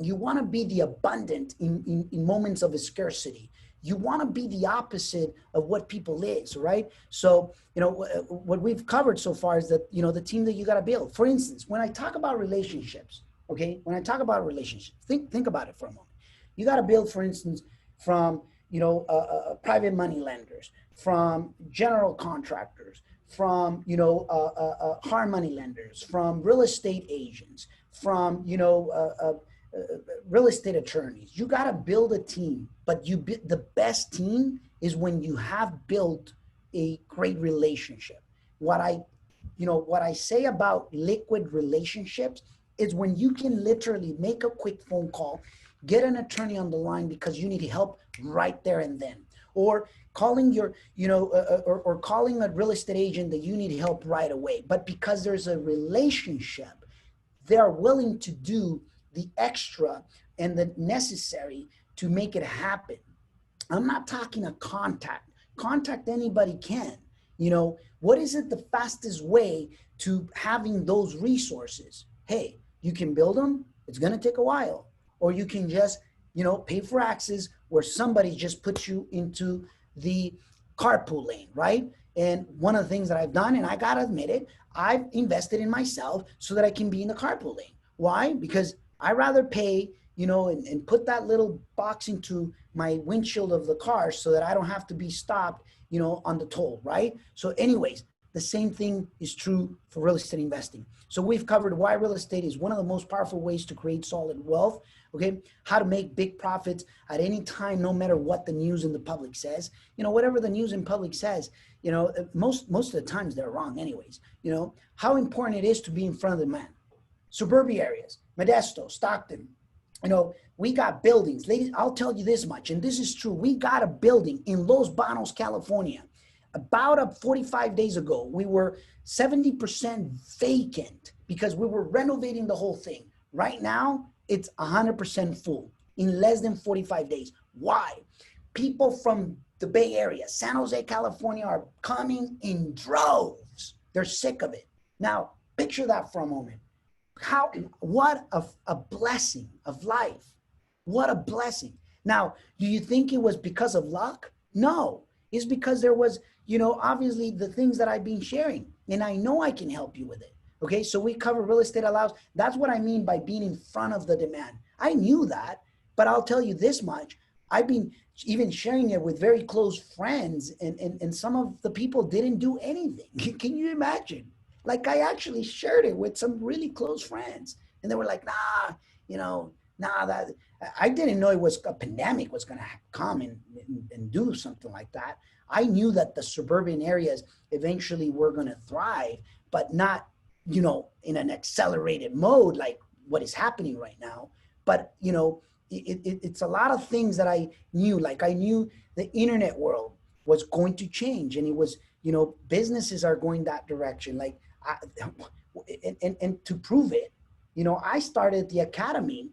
You want to be the abundant in moments of scarcity. You want to be the opposite of what people is, right? So, what we've covered so far is that, the team that you got to build. For instance, when I talk about relationships, okay, think about it for a moment. You got to build, for instance, from, private money lenders, from general contractors, from, hard money lenders, from real estate agents, from, real estate attorneys. You got to build a team, but the best team is when you have built a great relationship. What I say about liquid relationships is when you can literally make a quick phone call, get an attorney on the line because you need help right there and then, or calling or calling a real estate agent that you need help right away. But because there's a relationship, they are willing to do the extra and the necessary to make it happen. I'm not talking a contact anybody can. What is it the fastest way to having those resources? Hey, you can build them. It's going to take a while, or you can just, pay for access where somebody just puts you into the carpool lane, right? And one of the things that I've done, and I got to admit it, I've invested in myself so that I can be in the carpool lane. Why? Because I rather pay, and put that little box into my windshield of the car so that I don't have to be stopped, on the toll, right? So anyways, the same thing is true for real estate investing. So we've covered why real estate is one of the most powerful ways to create solid wealth, okay? How to make big profits at any time, no matter what the news in the public says. Whatever the news in public says, most of the times they're wrong anyways. How important it is to be in front of the man. Suburban areas, Modesto, Stockton, we got buildings. Ladies, I'll tell you this much, and this is true. We got a building in Los Banos, California. About 45 days ago, we were 70% vacant because we were renovating the whole thing. Right now, it's 100% full in less than 45 days. Why? People from the Bay Area, San Jose, California, are coming in droves. They're sick of it. Now, picture that for a moment. What a blessing of life. What a blessing. Now, do you think it was because of luck? No, it's because there was, obviously the things that I've been sharing, and I know I can help you with it. Okay. So we cover real estate allows. That's what I mean by being in front of the demand. I knew that, but I'll tell you this much. I've been even sharing it with very close friends, and some of the people didn't do anything. Can you imagine? Like, I actually shared it with some really close friends, and they were like, that I didn't know it was a pandemic was going to come and do something like that. I knew that the suburban areas eventually were going to thrive, but not, in an accelerated mode like what is happening right now. But, it's a lot of things that I knew. Like, I knew the internet world was going to change, and it was, businesses are going that direction. Like, and to prove it, I started the academy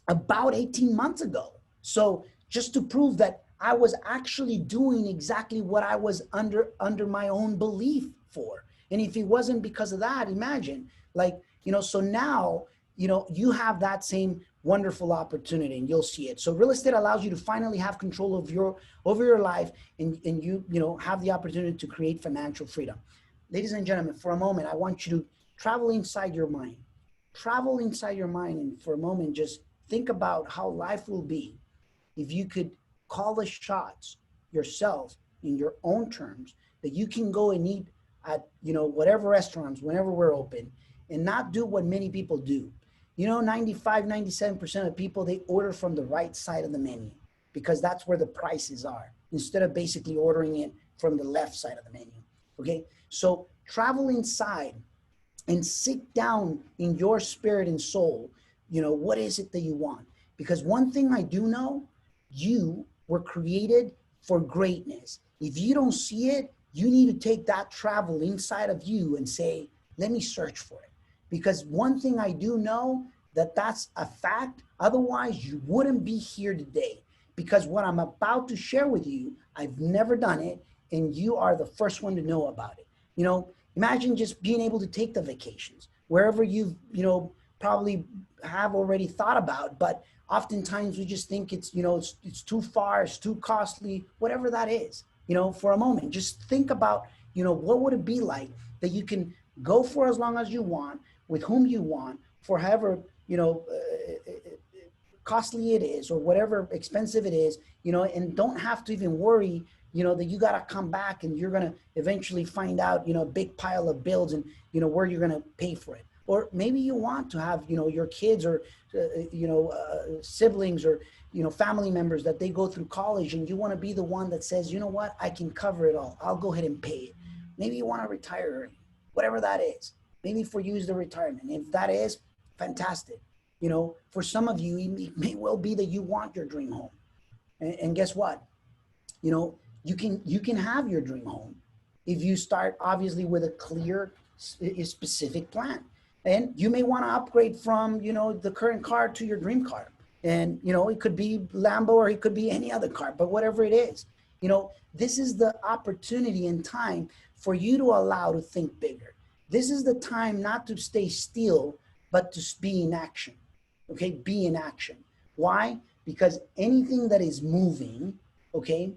about 18 months ago. So just to prove that I was actually doing exactly what I was under my own belief for. And if it wasn't because of that, imagine, like, so now, you have that same wonderful opportunity, and you'll see it. So real estate allows you to finally have control of over your life, and have the opportunity to create financial freedom. Ladies and gentlemen, for a moment, I want you to travel inside your mind. Travel inside your mind, and for a moment, just think about how life will be if you could call the shots yourself in your own terms, that you can go and eat at, whatever restaurants, whenever we're open, and not do what many people do. 95, 97% of people, they order from the right side of the menu because that's where the prices are, instead of basically ordering it from the left side of the menu. Okay. So travel inside and sit down in your spirit and soul. What is it that you want? Because one thing I do know, you were created for greatness. If you don't see it, you need to take that travel inside of you and say, let me search for it. Because one thing I do know, that's a fact. Otherwise, you wouldn't be here today. Because what I'm about to share with you, I've never done it, and you are the first one to know about it. Imagine just being able to take the vacations wherever you've, probably have already thought about, but oftentimes we just think it's, it's too far, it's too costly, whatever that is. For a moment, just think about, what would it be like that you can go for as long as you want, with whom you want, for however, costly it is, or whatever expensive it is, and don't have to even worry, that you got to come back and you're going to eventually find out, a big pile of bills, and, where you're going to pay for it. Or maybe you want to have, your kids, or, siblings, or, family members, that they go through college, and you want to be the one that says, you know what, I can cover it all. I'll go ahead and pay it. Maybe you want to retire early, whatever that is. Maybe for you is the retirement. If that is, fantastic. For some of you, it may well be that you want your dream home. And guess what? You can have your dream home if you start, obviously, with a clear, specific plan. And you may want to upgrade from, the current car to your dream car. And, it could be Lambo, or it could be any other car, but whatever it is, this is the opportunity and time for you to allow to think bigger. This is the time not to stay still, but to be in action. Okay. Be in action. Why? Because anything that is moving, okay,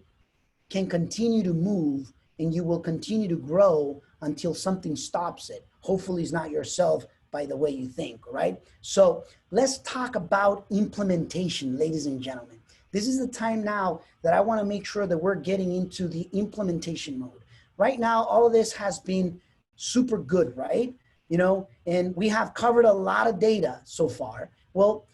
can continue to move, and you will continue to grow until something stops it. Hopefully it's not yourself, by the way you think, right? So let's talk about implementation, ladies and gentlemen. This is the time now that I want to make sure that we're getting into the implementation mode. Right now, all of this has been super good, right? And we have covered a lot of data so far. Well,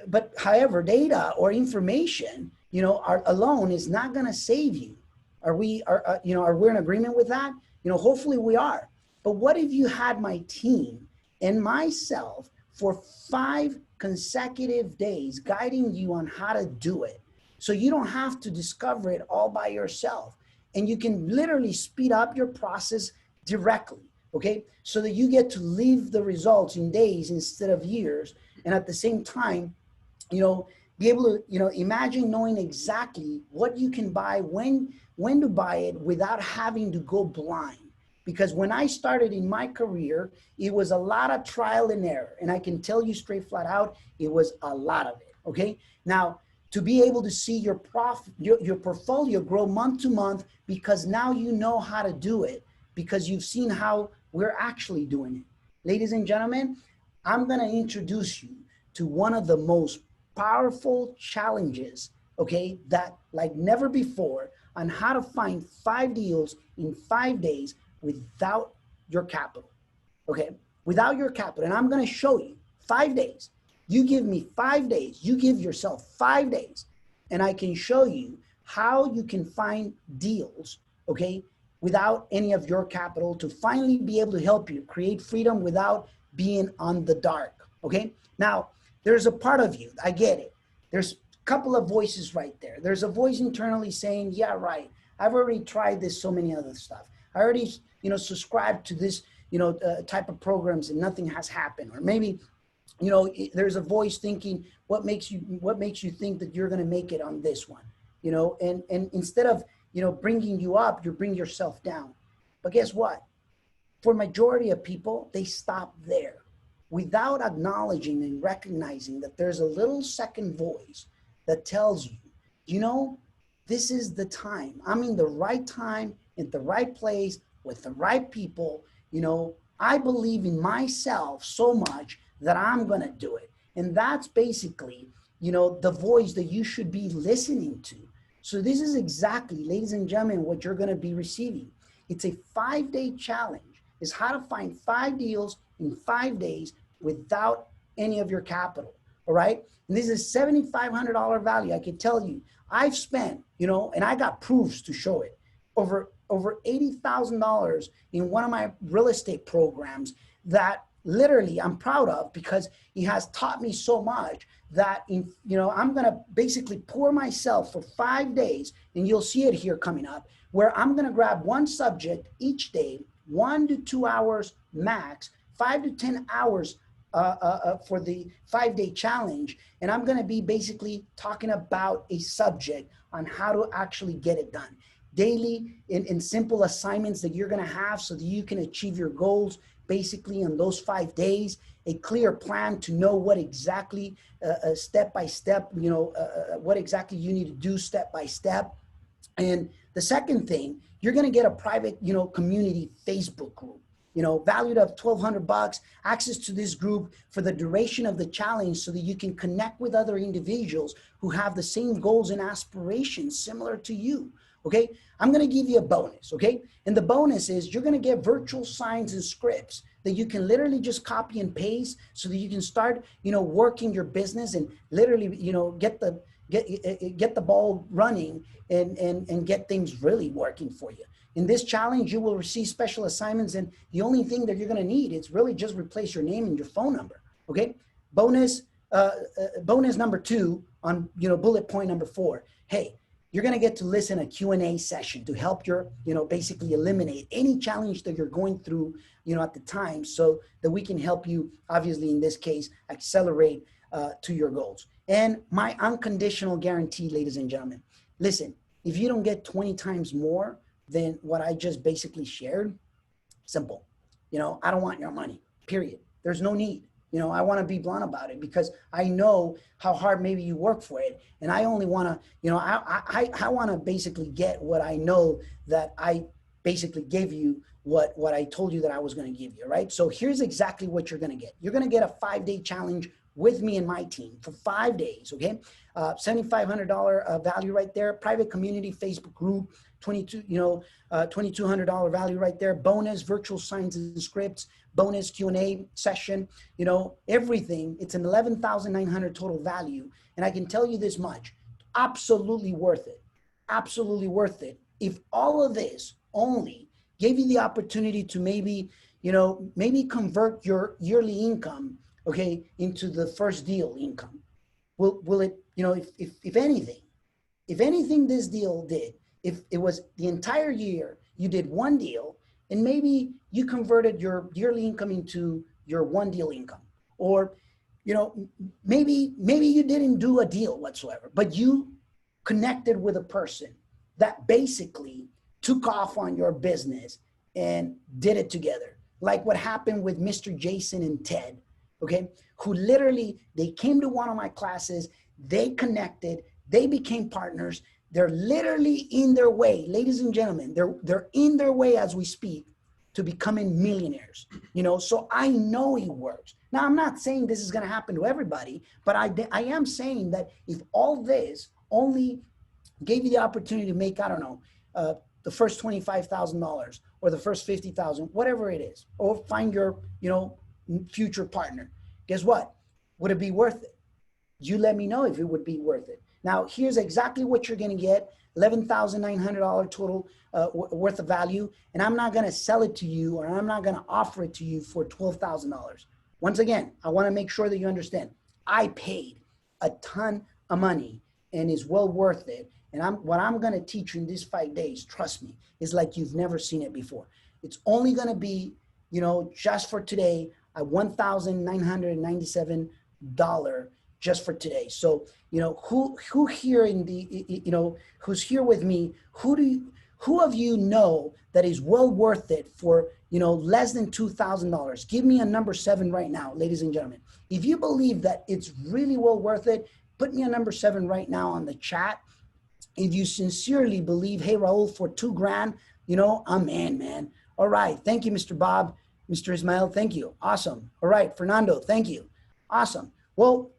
but however, data or information, alone is not going to save you. Are we in agreement with that? Hopefully we are. But what if you had my team and myself for 5 consecutive days guiding you on how to do it? So you don't have to discover it all by yourself, and you can literally speed up your process directly. Okay. So that you get to leave the results in days instead of years. And at the same time, be able to, imagine knowing exactly what you can buy, when to buy it, without having to go blind. Because when I started in my career, it was a lot of trial and error. And I can tell you straight flat out, it was a lot of it. Okay. Now, to be able to see your portfolio grow month to month, because now you know how to do it, because you've seen how we're actually doing it. Ladies and gentlemen, I'm going to introduce you to one of the most powerful challenges, okay, that like never before, on how to find 5 deals in 5 days without your capital, okay, without your capital. And I'm going to show you 5 days. You give me 5 days, you give yourself 5 days, and I can show you how you can find deals, okay, without any of your capital, to finally be able to help you create freedom without being on the dark. Okay. Now there's a part of you, I get it. There's a couple of voices right there. There's a voice internally saying, yeah, right. I've already tried this, so many other stuff. I already, subscribed to this, type of programs, and nothing has happened. Or maybe, there's a voice thinking, what makes you think that you're going to make it on this one, and instead of, bringing you up, you bring yourself down. But guess what? For majority of people, they stop there without acknowledging and recognizing that there's a little second voice that tells you, you know, this is the time. I'm in the right time, in the right place, with the right people. You know, I believe in myself so much that I'm going to do it. And that's basically, you know, the voice that you should be listening to. So this is exactly, ladies and gentlemen, what you're going to be receiving. It's a 5-day challenge. Is how to find 5 deals in 5 days without any of your capital. All right. And this is $7,500 value. I can tell you, I've spent, you know, and I got proofs to show it, over $80,000 in one of my real estate programs that literally I'm proud of, because he has taught me so much that, in, you know, I'm going to basically pour myself for 5 days, and you'll see it here coming up, where I'm going to grab one subject each day, 1 to 2 hours max, 5 to 10 hours for the 5-day challenge. And I'm going to be basically talking about a subject on how to actually get it done. Daily in simple assignments that you're going to have so that you can achieve your goals basically in those 5 days, a clear plan to know what exactly step by step, you know, what exactly you need to do step by step. And the second thing, you're going to get a private, you know, community Facebook group, you know, valued at $1,200, access to this group for the duration of the challenge so that you can connect with other individuals who have the same goals and aspirations similar to you. Okay. I'm going to give you a bonus. Okay. And the bonus is you're going to get virtual signs and scripts that you can literally just copy and paste so that you can start, you know, working your business and literally, you know, get the ball running and get things really working for you. In this challenge, you will receive special assignments, and the only thing that you're going to need is really just replace your name and your phone number. Okay. Bonus number 2 on, you know, bullet point number 4. Hey, you're going to get to listen a Q&A session to help your, you know, basically eliminate any challenge that you're going through, you know, at the time, so that we can help you, obviously, in this case, accelerate to your goals. And my unconditional guarantee, ladies and gentlemen, listen, if you don't get 20 times more than what I just basically shared, simple. You know, I don't want your money, period. There's no need. You know, I want to be blunt about it because I know how hard maybe you work for it. And I only want to, you know, I want to basically get what I know that I basically gave you what I told you that I was going to give you, right? So here's exactly what you're going to get. You're going to get a 5-day challenge with me and my team for 5 days, okay? $7,500 value right there. Private community Facebook group, $2,200 value right there. Bonus virtual signs and scripts. Bonus Q&A session. You know, everything. It's an $11,900 total value, and I can tell you this much: absolutely worth it. Absolutely worth it. If all of this only gave you the opportunity to maybe, you know, maybe convert your yearly income, okay, into the first deal income. Will it, you know, if anything this deal did, if it was the entire year, you did one deal and maybe you converted your yearly income into your one deal income, or, you know, maybe you didn't do a deal whatsoever, but you connected with a person that basically took off on your business and did it together. Like what happened with Mr. Jason and Ted, okay, who literally, they came to one of my classes, they connected, they became partners. They're literally in their way, ladies and gentlemen, they're in their way as we speak to becoming millionaires, you know, so I know it works. Now, I'm not saying this is going to happen to everybody, but I am saying that if all this only gave you the opportunity to make, I don't know, the first $25,000 or the first 50,000, whatever it is, or find your, you know, future partner, guess what? Would it be worth it? You let me know if it would be worth it. Now, here's exactly what you're going to get: $11,900 total worth of value. And I'm not going to sell it to you, or I'm not going to offer it to you for $12,000. Once again, I want to make sure that you understand I paid a ton of money and is well worth it. And what I'm going to teach you in these 5 days, trust me, is like you've never seen it before. It's only going to be, you know, just for today, a $1,997 just for today. So, you know, who here in the, you know, who's here with me, who of you know that is well worth it for, less than $2,000. Give me a number 7 right now, ladies and gentlemen. If you believe that it's really well worth it, put me a number 7 right now on the chat. If you sincerely believe, hey, Raul, for 2 grand, I'm in, man. All right. Thank you, Mr. Bob. Mr. Ismail, thank you. Awesome. All right. Fernando, thank you. Awesome. Well,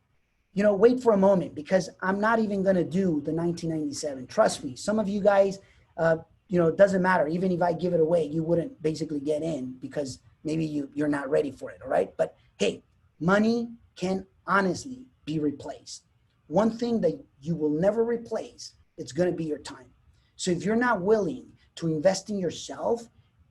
wait for a moment, because I'm not even going to do the 1997. Trust me. Some of you guys, it doesn't matter. Even if I give it away, you wouldn't basically get in, because maybe you're not ready for it. All right. But hey, money can honestly be replaced. One thing that you will never replace, it's going to be your time. So if you're not willing to invest in yourself,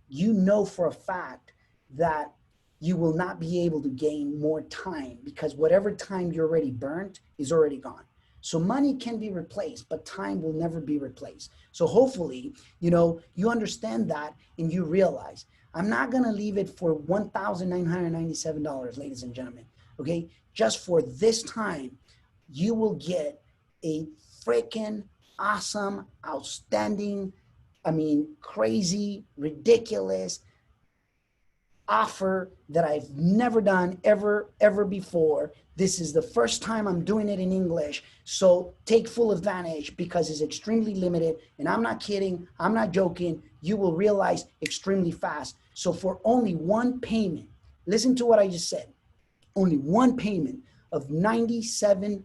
you know for a fact that you will not be able to gain more time, because whatever time you already burnt is already gone. So money can be replaced, but time will never be replaced. So hopefully, you understand that, and you realize I'm not going to leave it for $1,997, ladies and gentlemen. Okay. Just for this time, you will get a freaking awesome, outstanding, crazy, ridiculous offer that I've never done ever before. This is the first time I'm doing it in English. So take full advantage, because it's extremely limited. And I'm not kidding. I'm not joking. You will realize extremely fast. So for only one payment, listen to what I just said, only one payment of $97,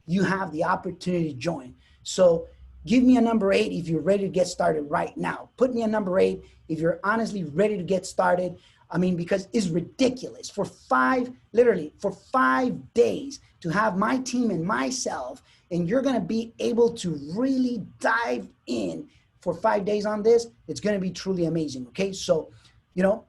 you have the opportunity to join. So give me a number 8 if you're ready to get started right now. Put me a number 8 if you're honestly ready to get started. Because it's ridiculous for 5 days to have my team and myself, and you're going to be able to really dive in for 5 days on this. It's going to be truly amazing. Okay. So,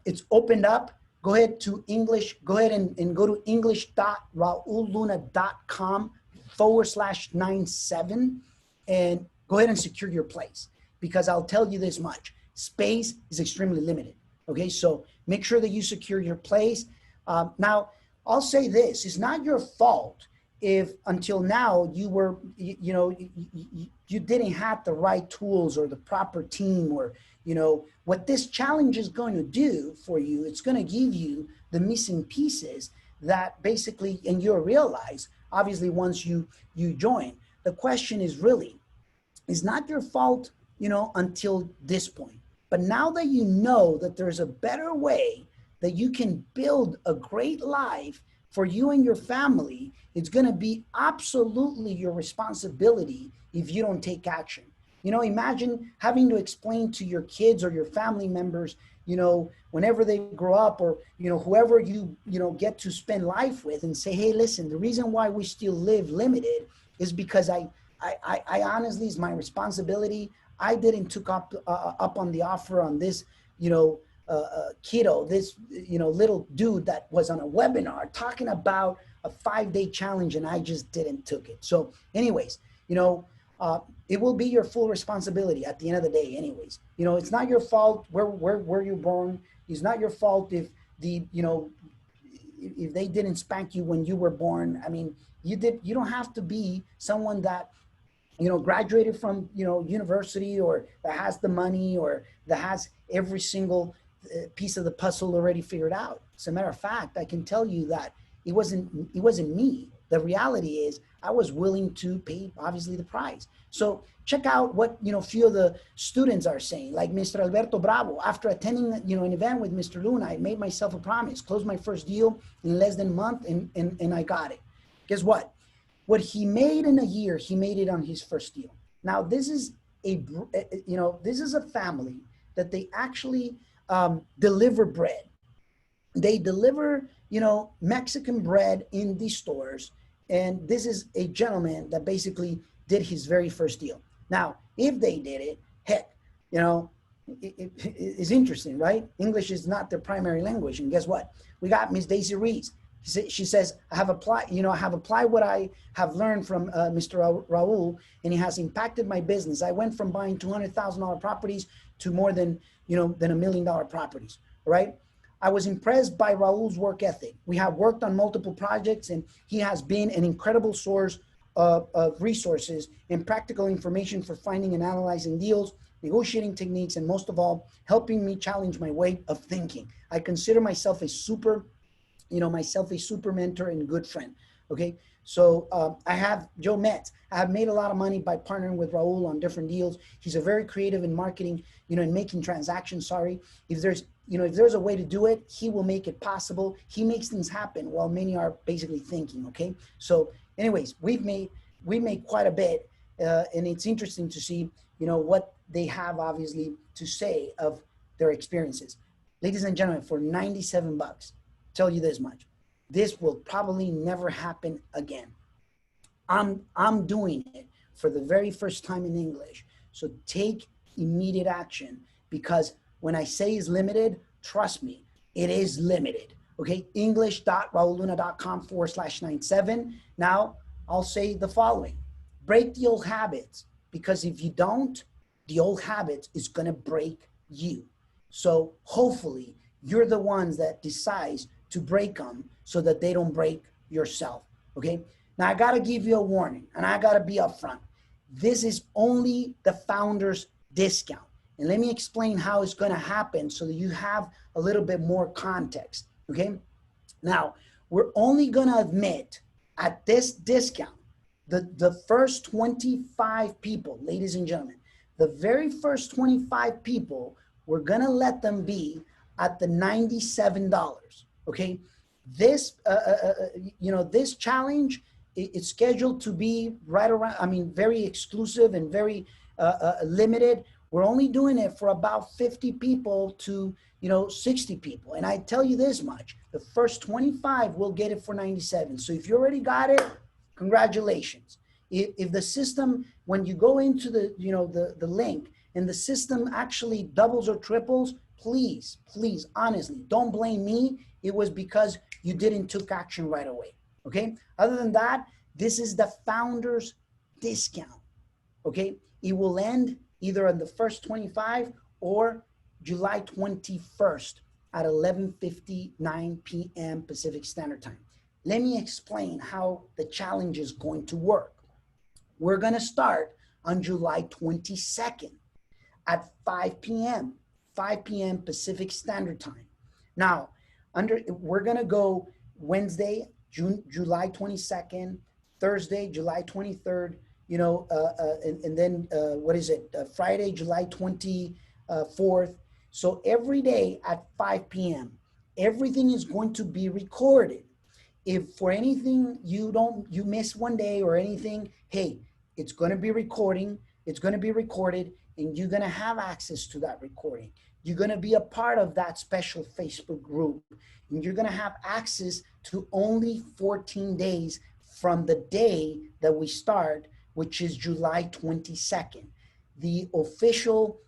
it's opened up. Go ahead to English. Go ahead and go to english.raulluna.com/97 and go ahead and secure your place, because I'll tell you this much. Space is extremely limited. Okay. So make sure that you secure your place. Now, I'll say this, it's not your fault if until now you were, you didn't have the right tools or the proper team, or, what this challenge is going to do for you. It's going to give you the missing pieces that basically, and you'll realize, obviously, once you join. The question is really, it's not your fault, until this point. But now that you know that there's a better way that you can build a great life for you and your family, it's going to be absolutely your responsibility if you don't take action. Imagine having to explain to your kids or your family members, whenever they grow up, or, whoever you get to spend life with, and say, hey, listen, the reason why we still live limited is because I honestly, it's my responsibility. I didn't took up on the offer on this, kiddo, this, little dude that was on a webinar talking about a 5-day challenge, and I just didn't took it. So anyways, it will be your full responsibility at the end of the day. Anyways, it's not your fault where you're born. It's not your fault if if they didn't spank you when you were born. You don't have to be someone that, graduated from, university, or that has the money, or that has every single piece of the puzzle already figured out. As a matter of fact, I can tell you that it wasn't me. The reality is I was willing to pay, obviously, the price. So check out what, few of the students are saying, like Mr. Alberto Bravo. After attending, an event with Mr. Luna, I made myself a promise, closed my first deal in less than a month, and I got it. Guess what? What he made in a year, he made it on his first deal. Now, this is a family that they actually deliver bread. They deliver, Mexican bread in these stores. And this is a gentleman that basically did his very first deal. Now, if they did it, heck, it's interesting, right? English is not their primary language. And guess what? We got Miss Daisy Reese. She says, I have applied what I have learned from Mr. Raul, and it has impacted my business. I went from buying $200,000 properties to more than $1 million properties, all right? I was impressed by Raul's work ethic. We have worked on multiple projects, and he has been an incredible source of resources and practical information for finding and analyzing deals. negotiating techniques, and most of all, helping me challenge my way of thinking. I consider myself a super mentor and good friend. Okay. So I have Joe Metz. I have made a lot of money by partnering with Raul on different deals. He's a very creative in marketing, in making transactions. Sorry. If there's a way to do it, he will make it possible. He makes things happen while many are basically thinking. Okay. So anyways, we made quite a bit. And it's interesting to see, what they have obviously to say of their experiences. Ladies and gentlemen, for 97 bucks, tell you this much. This will probably never happen again. I'm doing it for the very first time in English. So take immediate action, because when I say is limited, trust me, it is limited. Okay, english.rauluna.com/97. Now I'll say the following: break the old habits, because if you don't, the old habits is gonna break you. So hopefully you're the ones that decides to break them so that they don't break yourself. Okay. Now I got to give you a warning, and I got to be upfront. This is only the founder's discount. And let me explain how it's going to happen so that you have a little bit more context. Okay. Now we're only going to admit at this discount the first 25 people, ladies and gentlemen, the very first 25 people, we're going to let them be at the $97. Okay. This challenge, it's scheduled to be right around, very exclusive and very limited. We're only doing it for about 50 people to 60 people. And I tell you this much: the first 25 will get it for 97. So if you already got it, congratulations. If the system, when you go into the link, and the system actually doubles or triples, please, honestly, don't blame me. It was because you didn't took action right away. Okay. Other than that, this is the founder's discount. Okay. It will end either on the first 25 or July 21st at 11:59 p.m. Pacific Standard Time. Let me explain how the challenge is going to work. We're going to start on July 22nd at 5 p.m. 5 p.m. Pacific Standard Time. Now, we're going to go Wednesday, July 22nd, Thursday, July 23rd, and then what is it? Friday, July 24th. So every day at 5 p.m., everything is going to be recorded. If for anything you miss one day or anything, hey, it's going to be recording. It's going to be recorded, and you're going to have access to that recording. You're going to be a part of that special Facebook group, and you're going to have access to only 14 days from the day that we start, which is July 22nd. The official,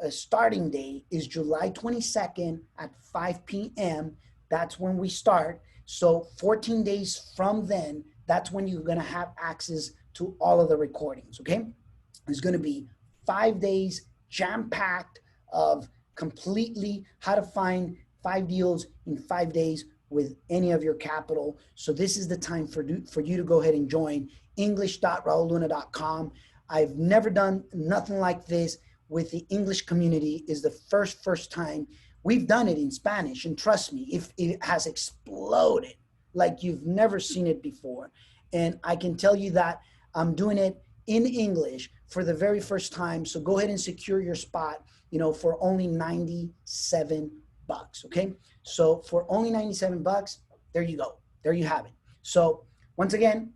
starting day is July 22nd at 5 p.m. That's when we start. So 14 days from then, that's when you're going to have access to all of the recordings. Okay. It's going to be 5 days jam-packed of completely how to find 5 deals in 5 days with any of your capital. So this is the time for you to go ahead and join english.rauluna.com. I've never done nothing like this with the English community. Is the first time. We've done it in Spanish, and trust me, it has exploded like you've never seen it before. And I can tell you that I'm doing it in English for the very first time. So go ahead and secure your spot, for only 97 bucks. Okay. So for only 97 bucks, there you go. There you have it. So once again,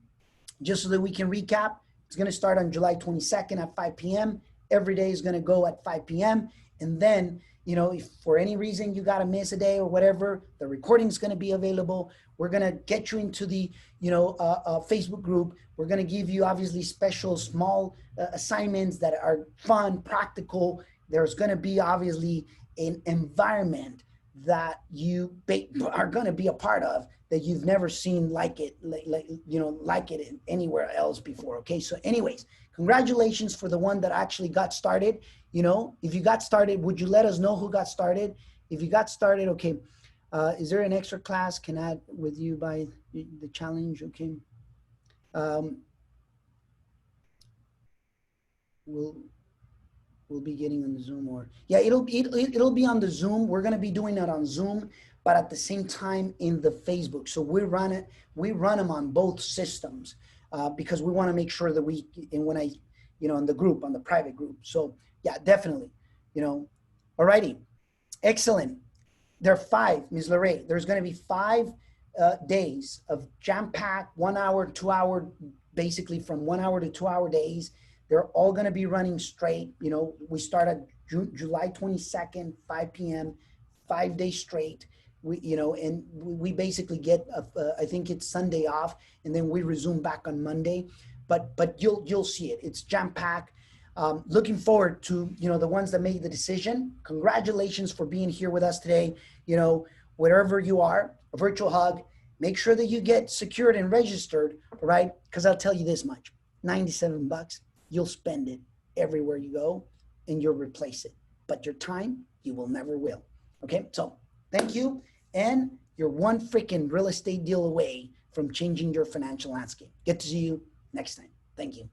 just so that we can recap, it's going to start on July 22nd at 5 p.m. Every day is going to go at 5 p.m. And then, if for any reason you got to miss a day or whatever, the recording is going to be available. We're going to get you into the, Facebook group. We're going to give you obviously special small assignments that are fun, practical. There's going to be obviously an environment that you are going to be a part of that you've never seen like it, like it anywhere else before. Okay. So anyways, congratulations for the one that actually got started. If you got started, would you let us know who got started? If you got started, okay. Is there an extra class can add with you by the challenge? Okay. We'll we'll be getting on the Zoom, or yeah, it'll be on the Zoom. We're gonna be doing it on Zoom, but at the same time in the Facebook. So we run them on both systems because we want to make sure that we, and when I, in the group, on the private group. So yeah, definitely, alrighty, excellent. There are 5, Ms. Lorraine. There's going to be 5 days of jam-packed 1 hour, 2 hour, basically from 1 hour to 2 hour days. They're all going to be running straight. We start at July 22nd, 5 p.m., 5 days straight. And we basically get, I think it's Sunday off, and then we resume back on Monday. But you'll see it. It's jam-packed. Looking forward to, the ones that made the decision. Congratulations for being here with us today. Wherever you are, a virtual hug. Make sure that you get secured and registered, right? Because I'll tell you this much, $97, you'll spend it everywhere you go and you'll replace it. But your time, you will never will. Okay, so thank you. And you're one freaking real estate deal away from changing your financial landscape. Get to see you next time. Thank you.